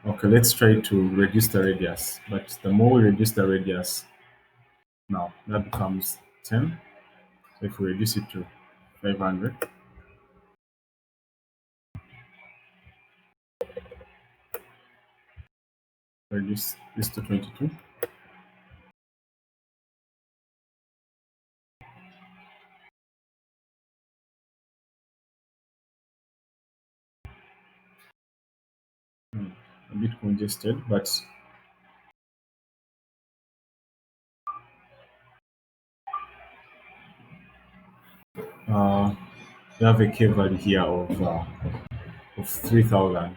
Speaker 2: okay, let's try to reduce the radius. But the more we reduce the radius, now that becomes 10. So if we reduce it to 500, reduce this to 22. A bit congested, but uh, we have a K value here of 3,000.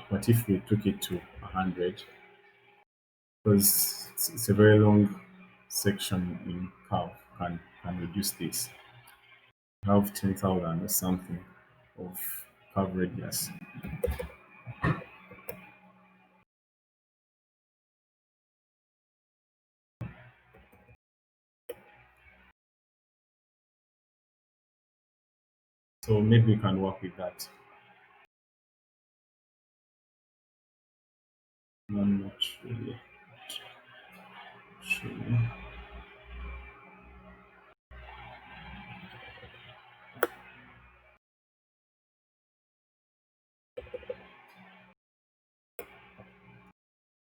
Speaker 2: What if we took it to 100? Because it's a very long section in curve, can reduce this. Have 10,000 or something of curve radius. So maybe we can work with that. I'm not really sure.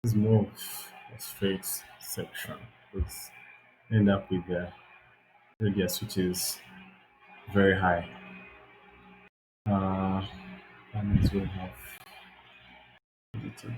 Speaker 2: It's more of a straight section. Let's end up with the radius which is very high. Uh, that means we'll have edited.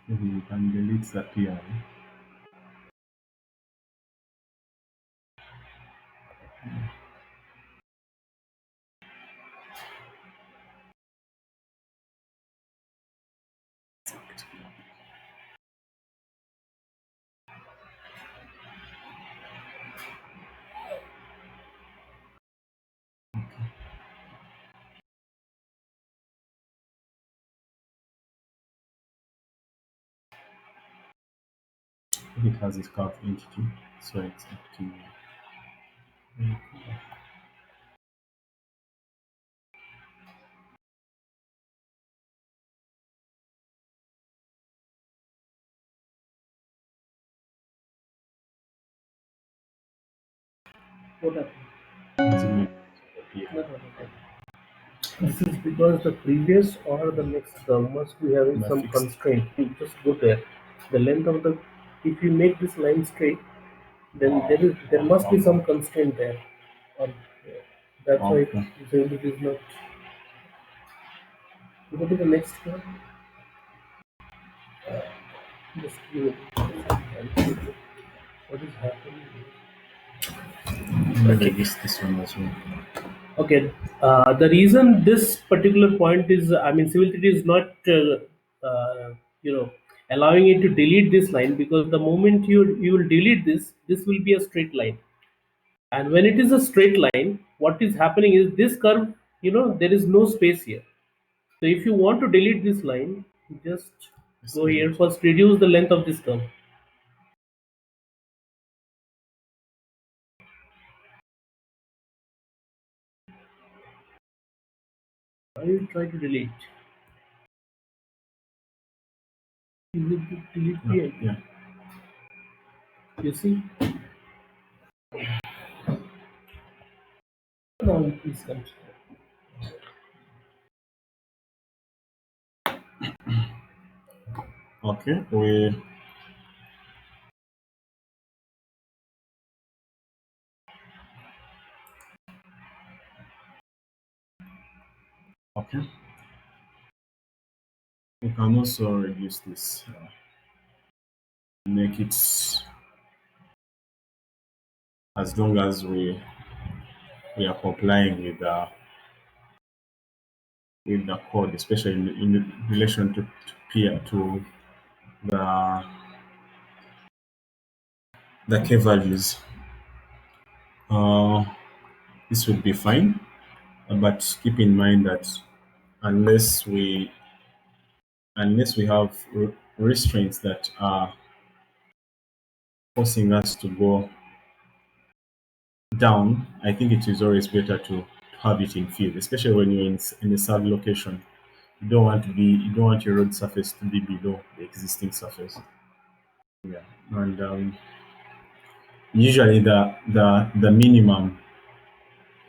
Speaker 2: Maybe we can delete the PI. If it has its curve entity, so it's active.
Speaker 1: What happened?
Speaker 2: Doesn't make
Speaker 1: No, no, no, no. This is because the previous or the next term must be having
Speaker 2: the
Speaker 1: some
Speaker 2: fixed.
Speaker 1: constraint. You just go there. The length of the, if you make this line straight, then there must be some constraint there. Or, that's why
Speaker 2: Okay.
Speaker 1: it is not. You go to the next one. Just give it. What is happening?
Speaker 2: Maybe this one as well.
Speaker 1: Okay. The reason this particular point is, I mean, civility is not, you know, allowing it to delete this line, because the moment you will delete this, this will be a straight line. And when it is a straight line, what is happening is this curve, there is no space here. So if you want to delete this line, just
Speaker 2: Let's
Speaker 1: go
Speaker 2: delete.
Speaker 1: here, first reduce the length of this curve. I will try to delete. You will delete
Speaker 2: Yeah,
Speaker 1: the
Speaker 2: yeah.
Speaker 1: You see? Now please continue.
Speaker 2: Okay. We okay. We can also reduce this. think it's as long as we are complying with the code, especially in relation to peer to the the k values. Uh, this would be fine, but keep in mind that unless we unless we have restraints that are forcing us to go down, I think it is always better to have it in field, especially when you're in a sub location. You don't want your road surface to be below the existing surface. Yeah, and usually the minimum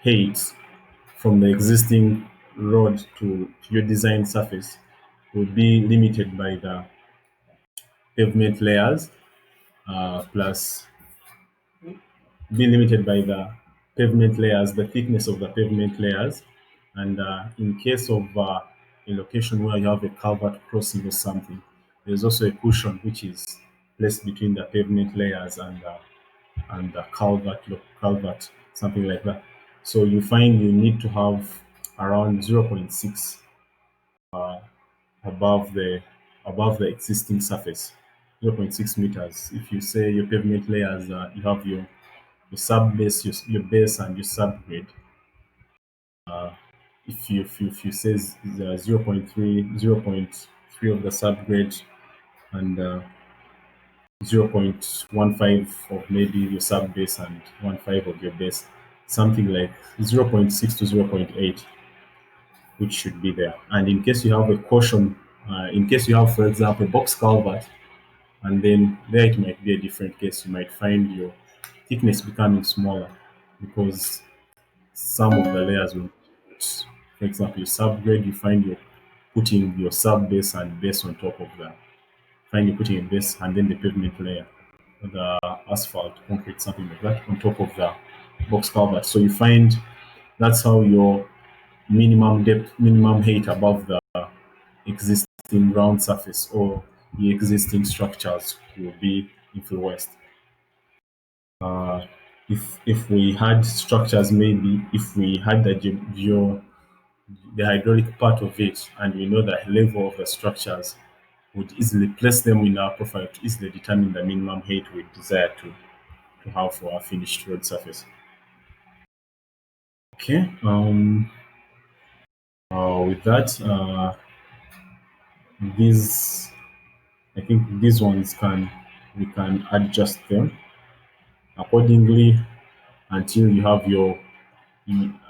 Speaker 2: height from the existing road to your design surface will be limited by the pavement layers plus be limited by the pavement layers, the thickness of the pavement layers. And in case of a location where you have a culvert crossing or something, there's also a cushion which is placed between the pavement layers and the culvert, something like that. So you find you need to have around zero point 0.6 above the existing surface, zero point 0.6 meters. If you say your pavement layers, you have your sub base, your base and your subgrade. If you say zero point 0.3, zero point 0.3 of the subgrade and 0.15 of maybe your sub base and 1.5 of your base, something like zero point 0.6 to zero point 0.8, which should be there. And in case you have a caution, in case you have, for example, a box culvert, and then there it might be a different case. You might find your thickness becoming smaller because some of the layers will, for example, your subgrade, you find you're putting your sub base and base on top of that. Find you putting a base and then the pavement layer, the asphalt, concrete, something like that, on top of the box culvert. So you find that's how your minimum depth, minimum height above the existing ground surface or the existing structures will be influenced. Uh, if we had structures, maybe if we had the hydraulic part of it, and we know the level of the structures, would easily place them in our profile to easily determine the minimum height we desire to have for our finished road surface. Okay. With that, these I think these ones we can adjust them accordingly until you have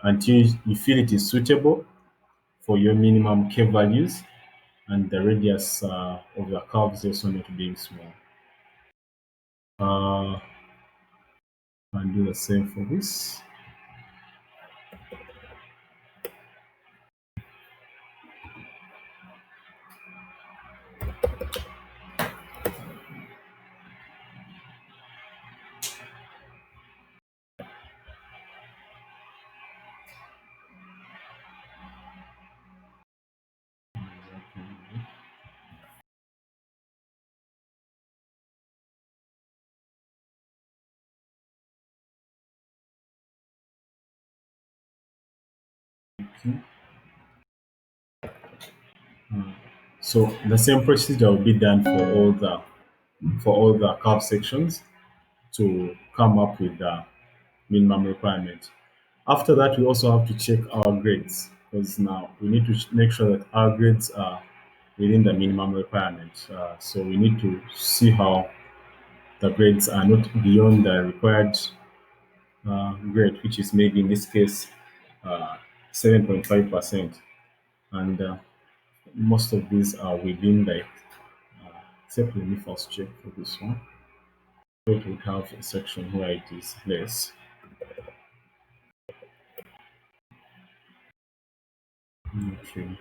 Speaker 2: until you feel it is suitable for your minimum K values and the radius of the curves also not being small. Uh, and do the same for this. Okay. So the same procedure will be done for all the curve sections to come up with the minimum requirement. After that, we also have to check our grades because now we need to make sure that our grades are within the minimum requirement. So we need to see how the grades are not beyond the required grade, which is maybe in this case 7.5%. And most of these are within except let me first check for this one. It would have a section where it is less. Okay.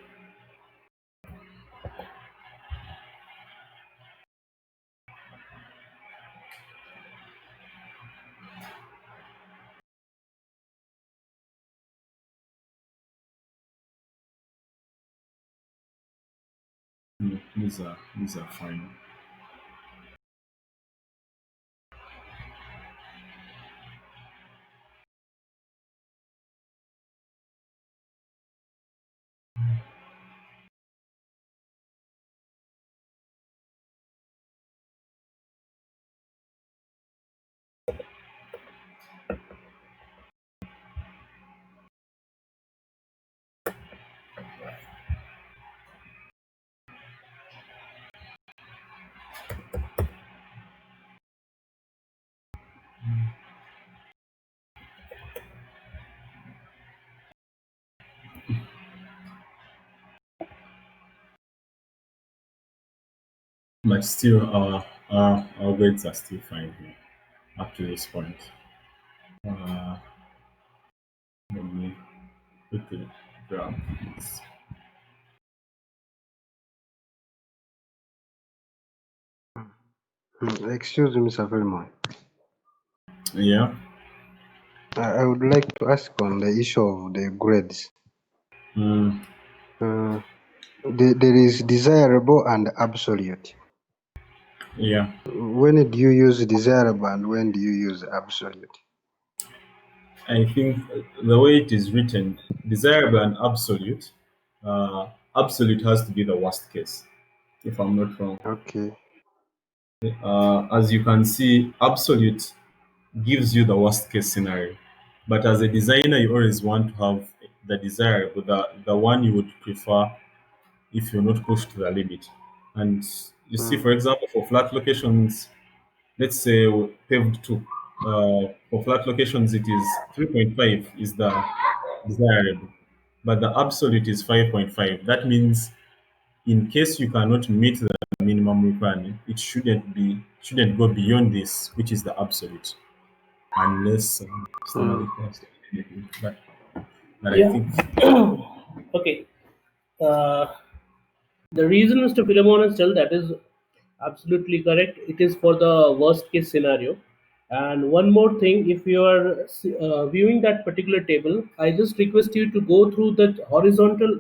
Speaker 2: These are fine. but still, our grades are still fine here up to this point. Uh, Let me quickly grab this.
Speaker 3: Excuse me, Mr. Philemon.
Speaker 2: Yeah.
Speaker 3: I would like to ask on the issue of the grades.
Speaker 2: Mm,
Speaker 3: Uh, there is desirable and absolute.
Speaker 2: yeah.
Speaker 3: When do you use desirable and when do you use absolute?
Speaker 2: I think the way it is written, desirable and absolute, absolute has to be the worst case, if I'm not wrong.
Speaker 3: Okay.
Speaker 2: As you can see, absolute gives you the worst case scenario. But as a designer, you always want to have the desirable, the one you would prefer if you're not pushed to the limit. And you see,
Speaker 3: Mm,
Speaker 2: for example, for flat locations, let's say paved two, for flat locations, it is 3.5 is the desirable, but the absolute is 5.5. That means in case you cannot meet the minimum requirement, it shouldn't go beyond this, which is the absolute, unless somebody
Speaker 3: mm,
Speaker 2: wants to add anything. But I
Speaker 1: Yeah.
Speaker 2: think
Speaker 1: Okay. Uh, the reason Mr. Philemon has told that is absolutely correct. It is for the worst case scenario. And one more thing, if you are viewing that particular table, I just request you to go through the horizontal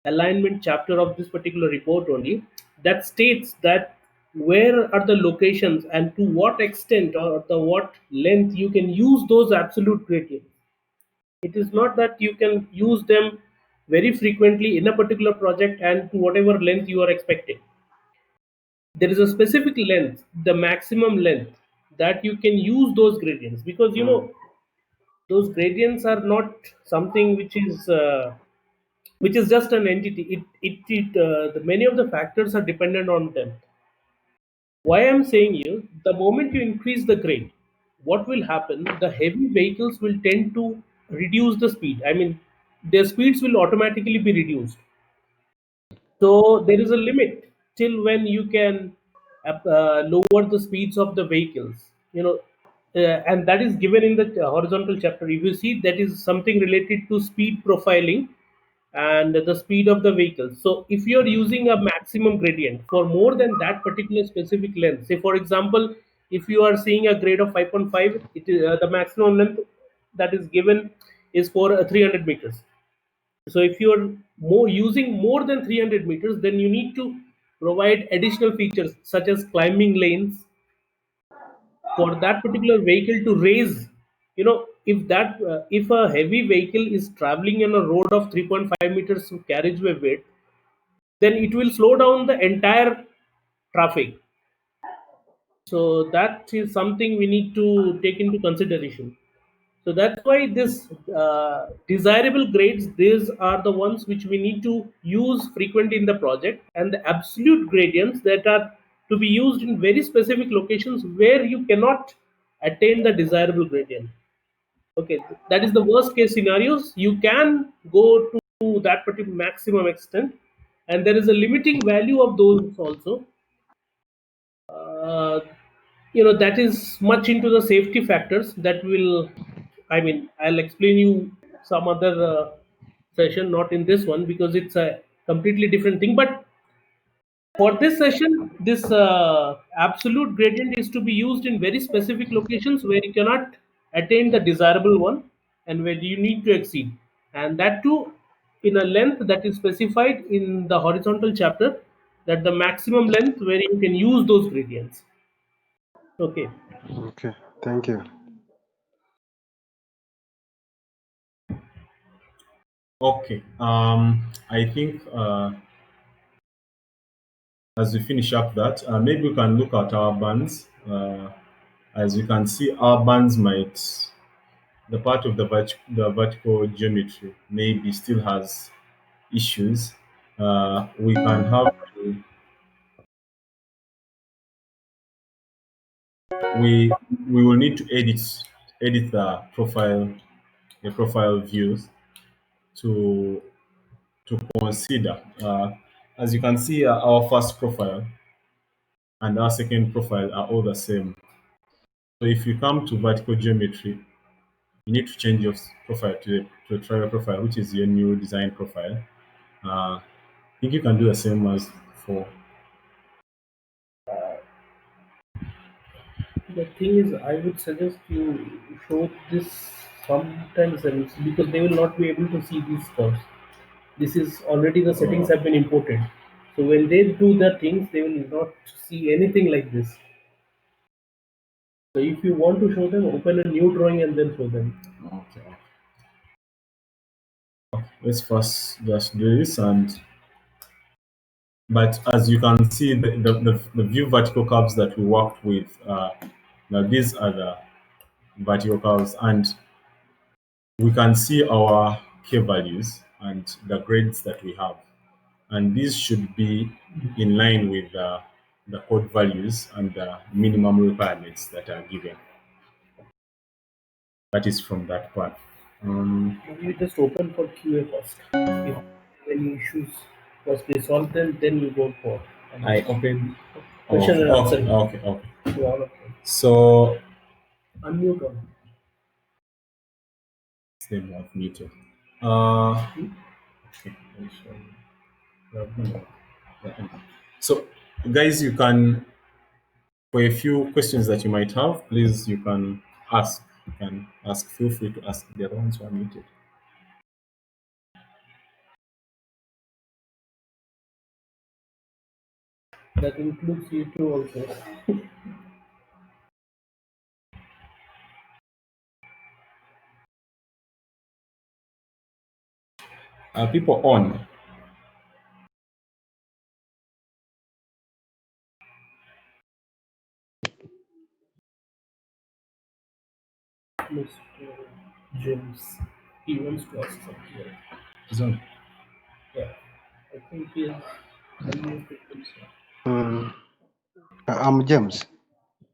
Speaker 1: alignment chapter of this particular report only, that states that where are the locations and to what extent or the what length you can use those absolute gradients. It is not that you can use them very frequently in a particular project and to whatever length you are expecting. There is a specific length, the maximum length, that you can use those gradients, because
Speaker 3: mm.
Speaker 1: those gradients are not something which is just an entity. The many of the factors are dependent on them. Why I'm saying you, the moment you increase the grade, what will happen, the heavy vehicles will tend to reduce the speed. I mean, their speeds will automatically be reduced. So there is a limit till when you can lower the speeds of the vehicles. And that is given in the horizontal chapter. If you see, that is something related to speed profiling and the speed of the vehicle. So if you are using a maximum gradient for more than that particular specific length, say for example, if you are seeing a grade of 5.5, it is the maximum length that is given is for 300 meters. So if you're more using more than 300 meters, then you need to provide additional features such as climbing lanes for that particular vehicle to raise. If a heavy vehicle is traveling on a road of 3.5 meters of carriageway width, then it will slow down the entire traffic. So that is something we need to take into consideration. So that's why this desirable grades, these are the ones which we need to use frequently in the project, and the absolute gradients that are to be used in very specific locations where you cannot attain the desirable gradient. Okay, that is the worst case scenarios. You can go to that particular maximum extent, and there is a limiting value of those also. uh, that is much into the safety factors that will, I mean, I'll explain you some other session, not in this one, because it's a completely different thing. But for this session, this absolute gradient is to be used in very specific locations where you cannot attain the desirable one and where you need to exceed, and that too in a length that is specified in the horizontal chapter, that the maximum length where you can use those gradients. Okay.
Speaker 3: Okay. Thank you.
Speaker 2: okay. I think as we finish up that, maybe we can look at our bands. As you can see, our bands might the part of the vertical geometry maybe still has issues. We can have to, we will need to edit the profile views to consider. As you can see, our first profile. and our second profile are all the same. So if you come to vertical geometry, you need to change your profile to a trial profile, which is your new design profile. I think you can do the same as for.
Speaker 1: The thing is, I would suggest you show this sometimes else because they will not be able to see these curves. This is already the settings have been imported. So when they do the things, they will not see anything like this. So if you want to show them, open a new drawing and then show them.
Speaker 2: Okay. Let's first just do this, and but as you can see, the view vertical curves that we worked with, now these are the vertical curves, and we can see our k values and the grades that we have, and these should be in line with the code values and the minimum requirements that are given. That is from that part.
Speaker 1: You just open for QA first. If you have any issues, first they solve them, then you go for
Speaker 2: I open.
Speaker 1: question
Speaker 2: Okay,
Speaker 1: and answer.
Speaker 2: okay.
Speaker 1: To all of them.
Speaker 2: So
Speaker 1: Unmute all.
Speaker 2: same have muted. Okay. So, guys, you can, for a few questions that you might have, please, you can ask. You can ask. Feel free to ask. The other ones who are muted.
Speaker 1: That includes you too also.
Speaker 2: Are people on?
Speaker 1: Mr. James. He wants to ask something.
Speaker 2: It's on.
Speaker 1: Yeah. I think he is unmuted himself.
Speaker 3: I'm James.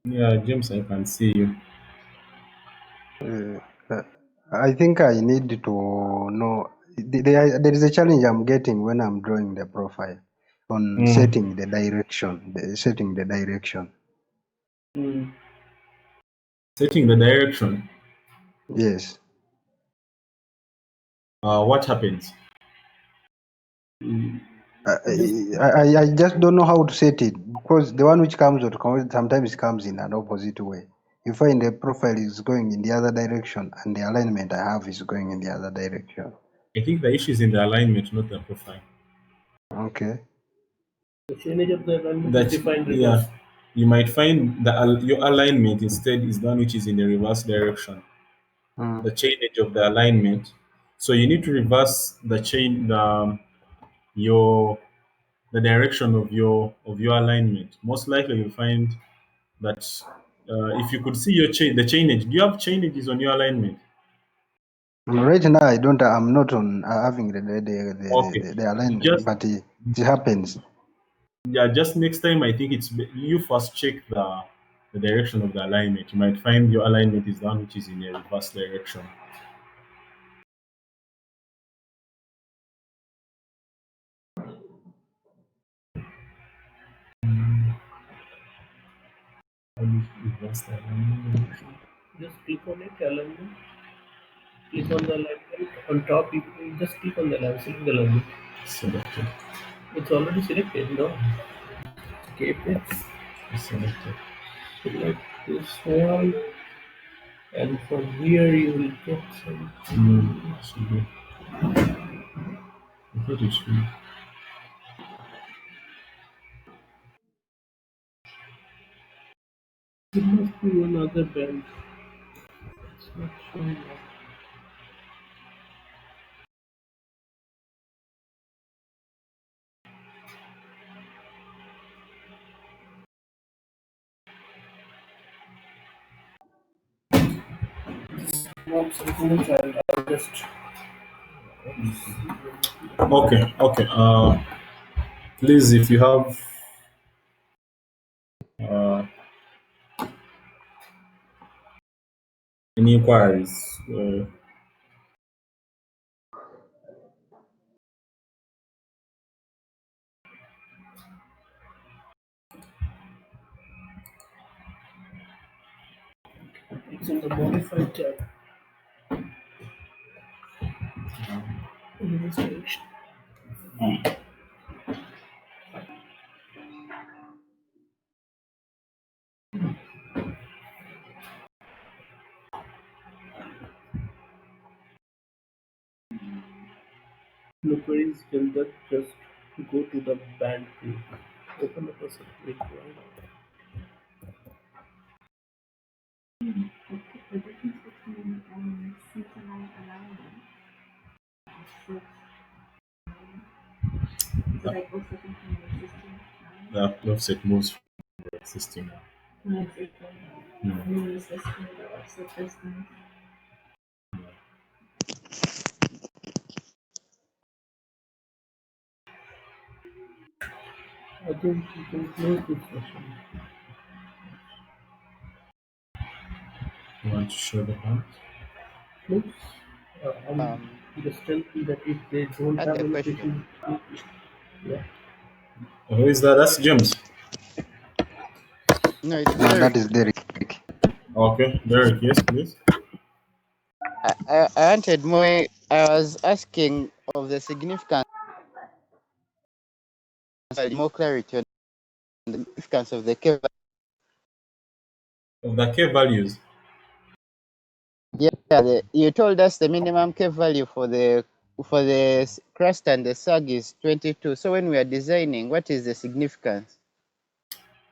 Speaker 2: Yeah, James, I can see you.
Speaker 3: Uh, I think I need to know. There is a challenge I'm getting when I'm drawing the profile on setting the direction. Setting the direction.
Speaker 2: Setting the direction.
Speaker 3: Yes.
Speaker 2: What happens?
Speaker 3: I just don't know how to set it because the one which comes out sometimes comes in an opposite way. You find the profile is going in the other direction and the alignment I have is going in the other direction.
Speaker 2: I think the issue is in the alignment, not the profile.
Speaker 3: Okay.
Speaker 1: The change of the alignment
Speaker 2: That
Speaker 1: is defined
Speaker 2: yeah,
Speaker 1: reverse.
Speaker 2: you might find that your alignment instead is done, which is in the reverse direction. The change of the alignment. So you need to reverse the chain, your the direction of your alignment. Most likely, you'll find that if you could see your the chainage. Do you have chainages on your alignment?
Speaker 3: Right now I don't. I'm not on having
Speaker 2: Okay,
Speaker 3: the alignment,
Speaker 2: just
Speaker 3: but it happens.
Speaker 2: yeah, just next time I think you first check the direction of the alignment. You might find your alignment is done, which is in a reverse direction. Reverse the alignment direction.
Speaker 1: Just click on it, alignment. Click on the alignment. On top, you just click on the alignment. Select the alignment.
Speaker 2: Selected.
Speaker 1: It's already selected, no? Okay, it's
Speaker 2: Selected.
Speaker 1: select this one. And from here you will get some.
Speaker 2: Should be. I thought it should be.
Speaker 1: There must be one other band. It's not showing up. Want some tools, I'll just.
Speaker 2: Okay, okay. Please, if you have uh, any inquiries,
Speaker 1: It's in the modified tab. In this direction. No queries will that just go to the band page. Open up a separate one.
Speaker 4: The difference between synchronized alignment and so like offsetting from the existing line.
Speaker 2: The offset moves from the existing one.
Speaker 4: No, it's equal. No, it's less than the offset distance.
Speaker 1: I think you can close this session.
Speaker 2: You want to show the hand?
Speaker 1: Please. I'm just telling that if they don't
Speaker 5: Had
Speaker 1: have
Speaker 5: a
Speaker 1: any
Speaker 5: question.
Speaker 1: questions, yeah.
Speaker 2: Who is that? That's James.
Speaker 5: No, it's
Speaker 3: No,
Speaker 5: Derek.
Speaker 3: that is Derek.
Speaker 2: Okay, Derek, yes, please.
Speaker 5: I wanted more. I was asking of the significance, more clarity on the significance of the K.
Speaker 2: Of the K values.
Speaker 5: Yeah, you told us the minimum K value for the crust and the sag is 22. So when we are designing, what is the significance?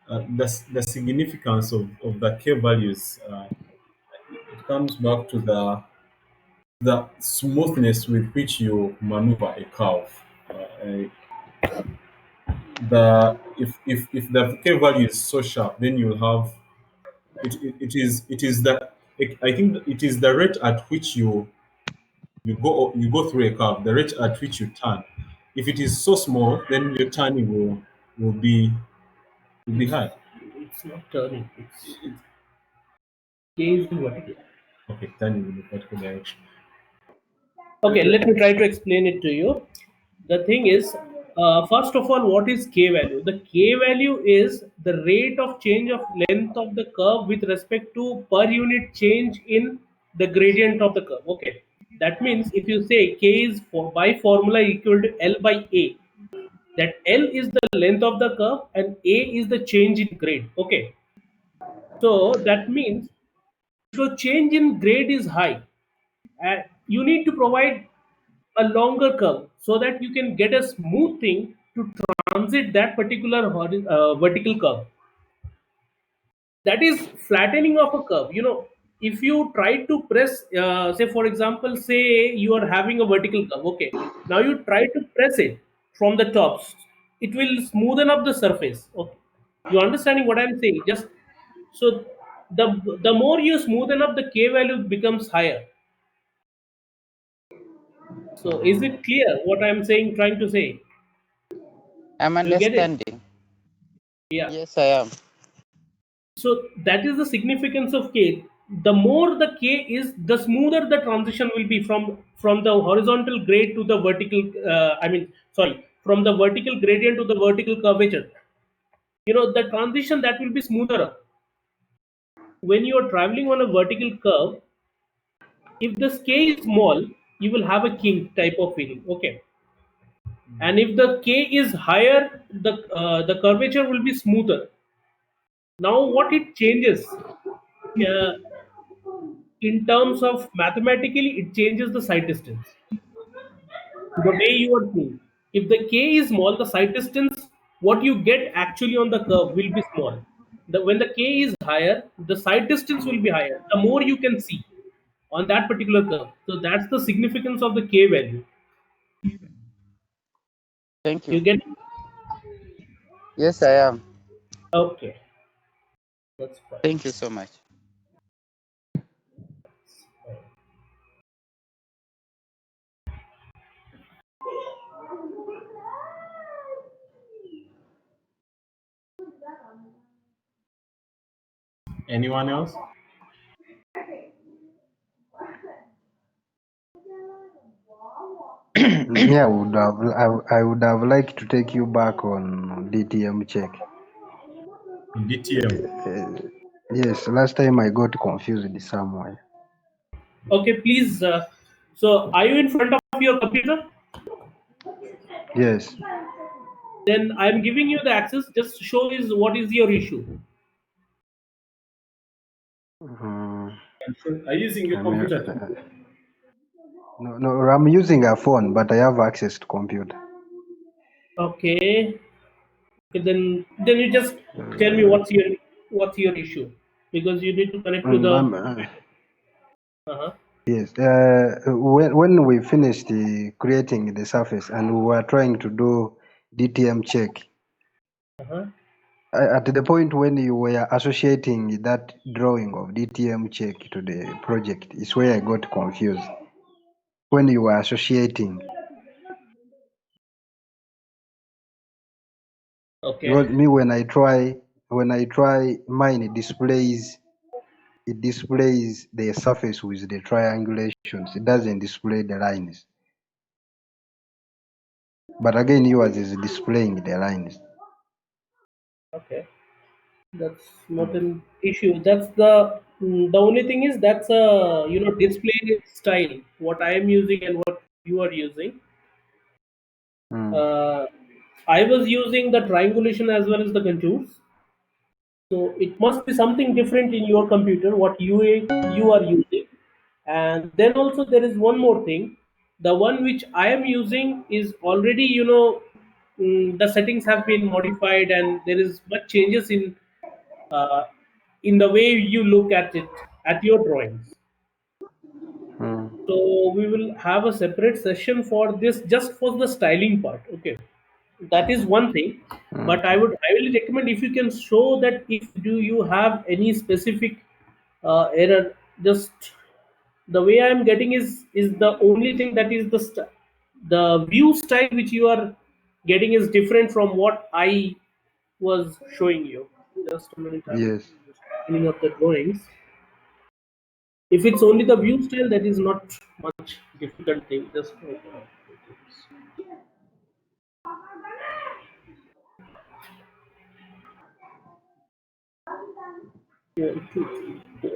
Speaker 2: The significance of the K values, it comes back to the smoothness with which you maneuver a curve. If the K value is so sharp, then you'll have it is the I think it is the rate at which you go through a curve, the rate at which you turn. If it is so small, then your turning will be high.
Speaker 1: It's not turning. It's K is in vertical.
Speaker 2: Okay, turning in the vertical direction.
Speaker 1: Okay, let me try to explain it to you. The thing is, first of all, what is K value? The K value is the rate of change of length of the curve with respect to per unit change in the gradient of the curve. Okay, that means if you say K is by formula equal to L by A, that L is the length of the curve and A is the change in grade. Okay, so that means if your change in grade is high, you need to provide a longer curve so that you can get a smooth thing to transit that particular vertical curve. That is flattening of a curve. If you try to press, say for example, say you are having a vertical curve. Okay, now you try to press it from the tops, it will smoothen up the surface. Okay, you understanding what I'm saying? Just so the more you smoothen up, the K value becomes higher. So is it clear what I'm saying, trying to say?
Speaker 5: I'm
Speaker 1: Do you get it?
Speaker 5: understanding.
Speaker 1: Yeah.
Speaker 5: Yes, I am.
Speaker 1: So that is the significance of K. The more the K is, the smoother the transition will be from the horizontal grade to the vertical. From the vertical gradient to the vertical curvature. The transition that will be smoother. When you are traveling on a vertical curve, if the K is small, you will have a kink type of feeling. Okay, and if the K is higher, the curvature will be smoother. Now, what it changes? Uh, in terms of mathematically, it changes the side distance the way you are doing. If the K is small, the side distance what you get actually on the curve will be small. When the K is higher, the side distance will be higher, the more you can see on that particular curve. So that's the significance of the K value.
Speaker 5: Thank you.
Speaker 1: You get it?
Speaker 5: Yes, I am.
Speaker 1: Okay, that's fine.
Speaker 5: Thank you so much.
Speaker 2: Anyone else?
Speaker 3: Yeah, I would have liked to take you back on DTM check.
Speaker 2: DTM.
Speaker 3: Yes, last time I got confused somewhere.
Speaker 1: Okay, please. So, are you in front of your computer?
Speaker 3: Yes.
Speaker 1: Then I'm giving you the access. Just show is what is your issue.
Speaker 2: Are you using your computer too?
Speaker 3: No, I'm using a phone, but I have access to computer.
Speaker 1: Okay. Okay, then you just tell me what's your issue, because you need to connect to the. Uh-huh.
Speaker 3: Yes. When we finished creating the surface and we were trying to do DTM check,
Speaker 1: Uh-huh.
Speaker 3: at the point when you were associating that drawing of DTM check to the project is where I got confused. When you were associating,
Speaker 1: Okay.
Speaker 3: because me when I try mine it displays the surface with the triangulations. It doesn't display the lines. But again, yours is displaying the lines.
Speaker 1: Okay. That's not an issue. That's the only thing is that's a display style. What I am using and what you are using. Uh, I was using the triangulation as well as the contours. So it must be something different in your computer what you are using. And then also there is one more thing. The one which I am using is already the settings have been modified, and there is much changes uh, in the way you look at it at your drawings. So we will have a separate session for this, just for the styling part. Okay, that is one thing. But I would highly recommend if you can show that if do you have any specific error. Just the way I am getting is the only thing that is the view style which you are getting is different from what I was showing you. Just a minute, I'm
Speaker 3: Yes.
Speaker 1: just opening up the drawings. If it's only the view style, that is not much difficult thing. Just open up. One, two, three, four.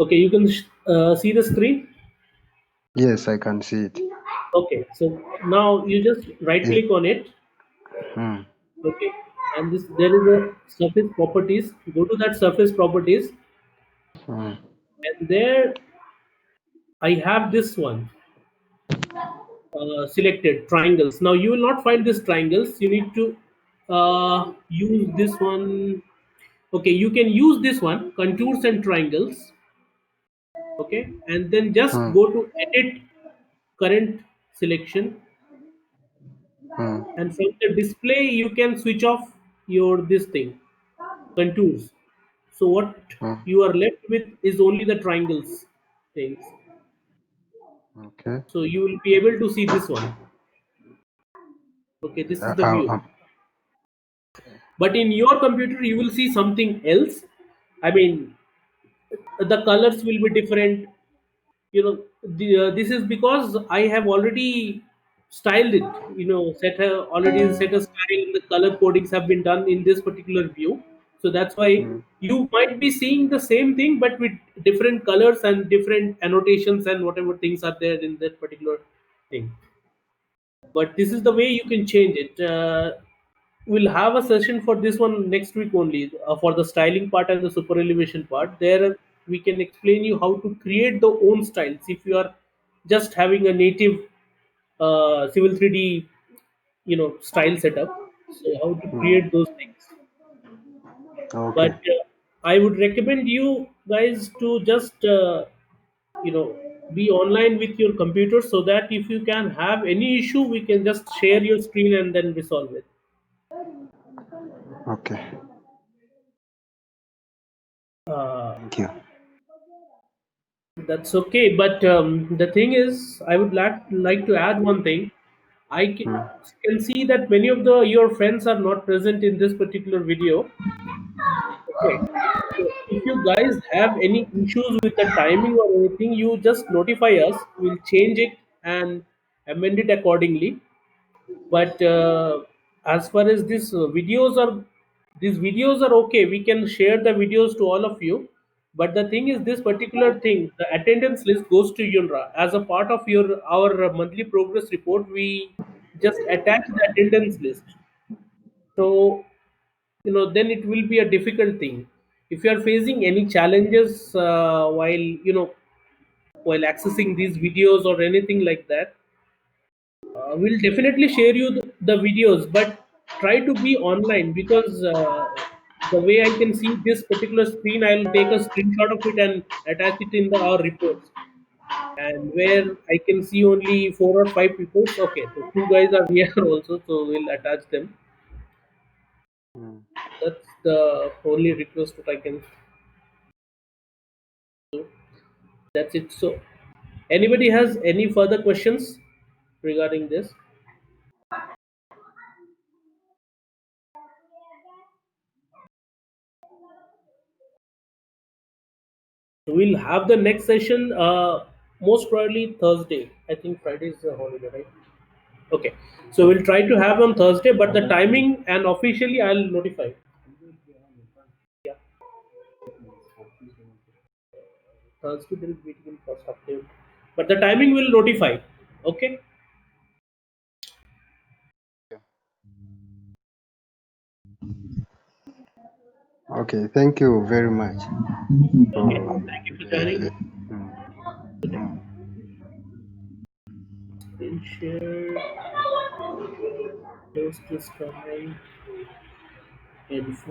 Speaker 1: Okay, you can see the screen.
Speaker 3: Yes, I can see it.
Speaker 1: Okay, so now you just right click on it.
Speaker 3: Hmm.
Speaker 1: Okay, and this there is a surface properties. Go to that surface properties,
Speaker 3: Hmm.
Speaker 1: and there I have this one selected triangles. Now you will not find these triangles. You need to use this one. Okay, you can use this one, contours and triangles. Okay, and then just
Speaker 3: Hmm.
Speaker 1: go to edit current selection,
Speaker 3: Hmm.
Speaker 1: and from the display you can switch off your this thing contours. So what
Speaker 3: Hmm.
Speaker 1: you are left with is only the triangles things.
Speaker 3: Okay.
Speaker 1: So you will be able to see this one. Okay, this is the view. But in your computer you will see something else. I mean, the colors will be different. This is because I have already styled it. Already set a style. The color codings have been done in this particular view. So that's why you might be seeing the same thing but with different colors and different annotations and whatever things are there in that particular thing. But this is the way you can change it. We'll have a session for this one next week only, for the styling part and the super elevation part. There we can explain you how to create the own styles if you are just having a native civil 3D style setup. So how to create those things. But
Speaker 3: Okay.
Speaker 1: I would recommend you guys to just you know be online with your computer, so that if you can have any issue we can just share your screen and then resolve it.
Speaker 3: Okay. Thank you.
Speaker 1: That's okay, but the thing is, I would like to add one thing. I can see that many of the your friends are not present in this particular video. Okay, so if you guys have any issues with the timing or anything, you just notify us. We'll change it and amend it accordingly. But as far as these videos are okay. We can share the videos to all of you. But the thing is, this particular thing, the attendance list goes to UNRWA as a part of our monthly progress report. We just attach the attendance list. So then it will be a difficult thing. If you are facing any challenges while accessing these videos or anything like that, we'll definitely share you the videos, but try to be online, because the way I can see this particular screen, I'll take a screenshot of it and attach it in our reports. And where I can see only 4 or 5 people, okay, so two guys are here also, so we'll attach them.
Speaker 3: Mm.
Speaker 1: That's the only request that I can do. That's it. So, anybody has any further questions regarding this? We'll have the next session most probably Thursday. I think Friday is a holiday, right? Okay. So we'll try to have on Thursday, but the timing and officially I'll notify. Yeah. Thursday there is meeting in first update. But the timing will notify. Okay.
Speaker 3: Okay, thank you very much
Speaker 1: Okay.
Speaker 3: for
Speaker 1: Thank you for joining.
Speaker 3: the. Mm, mm.
Speaker 1: Screen share. Close this time. Info.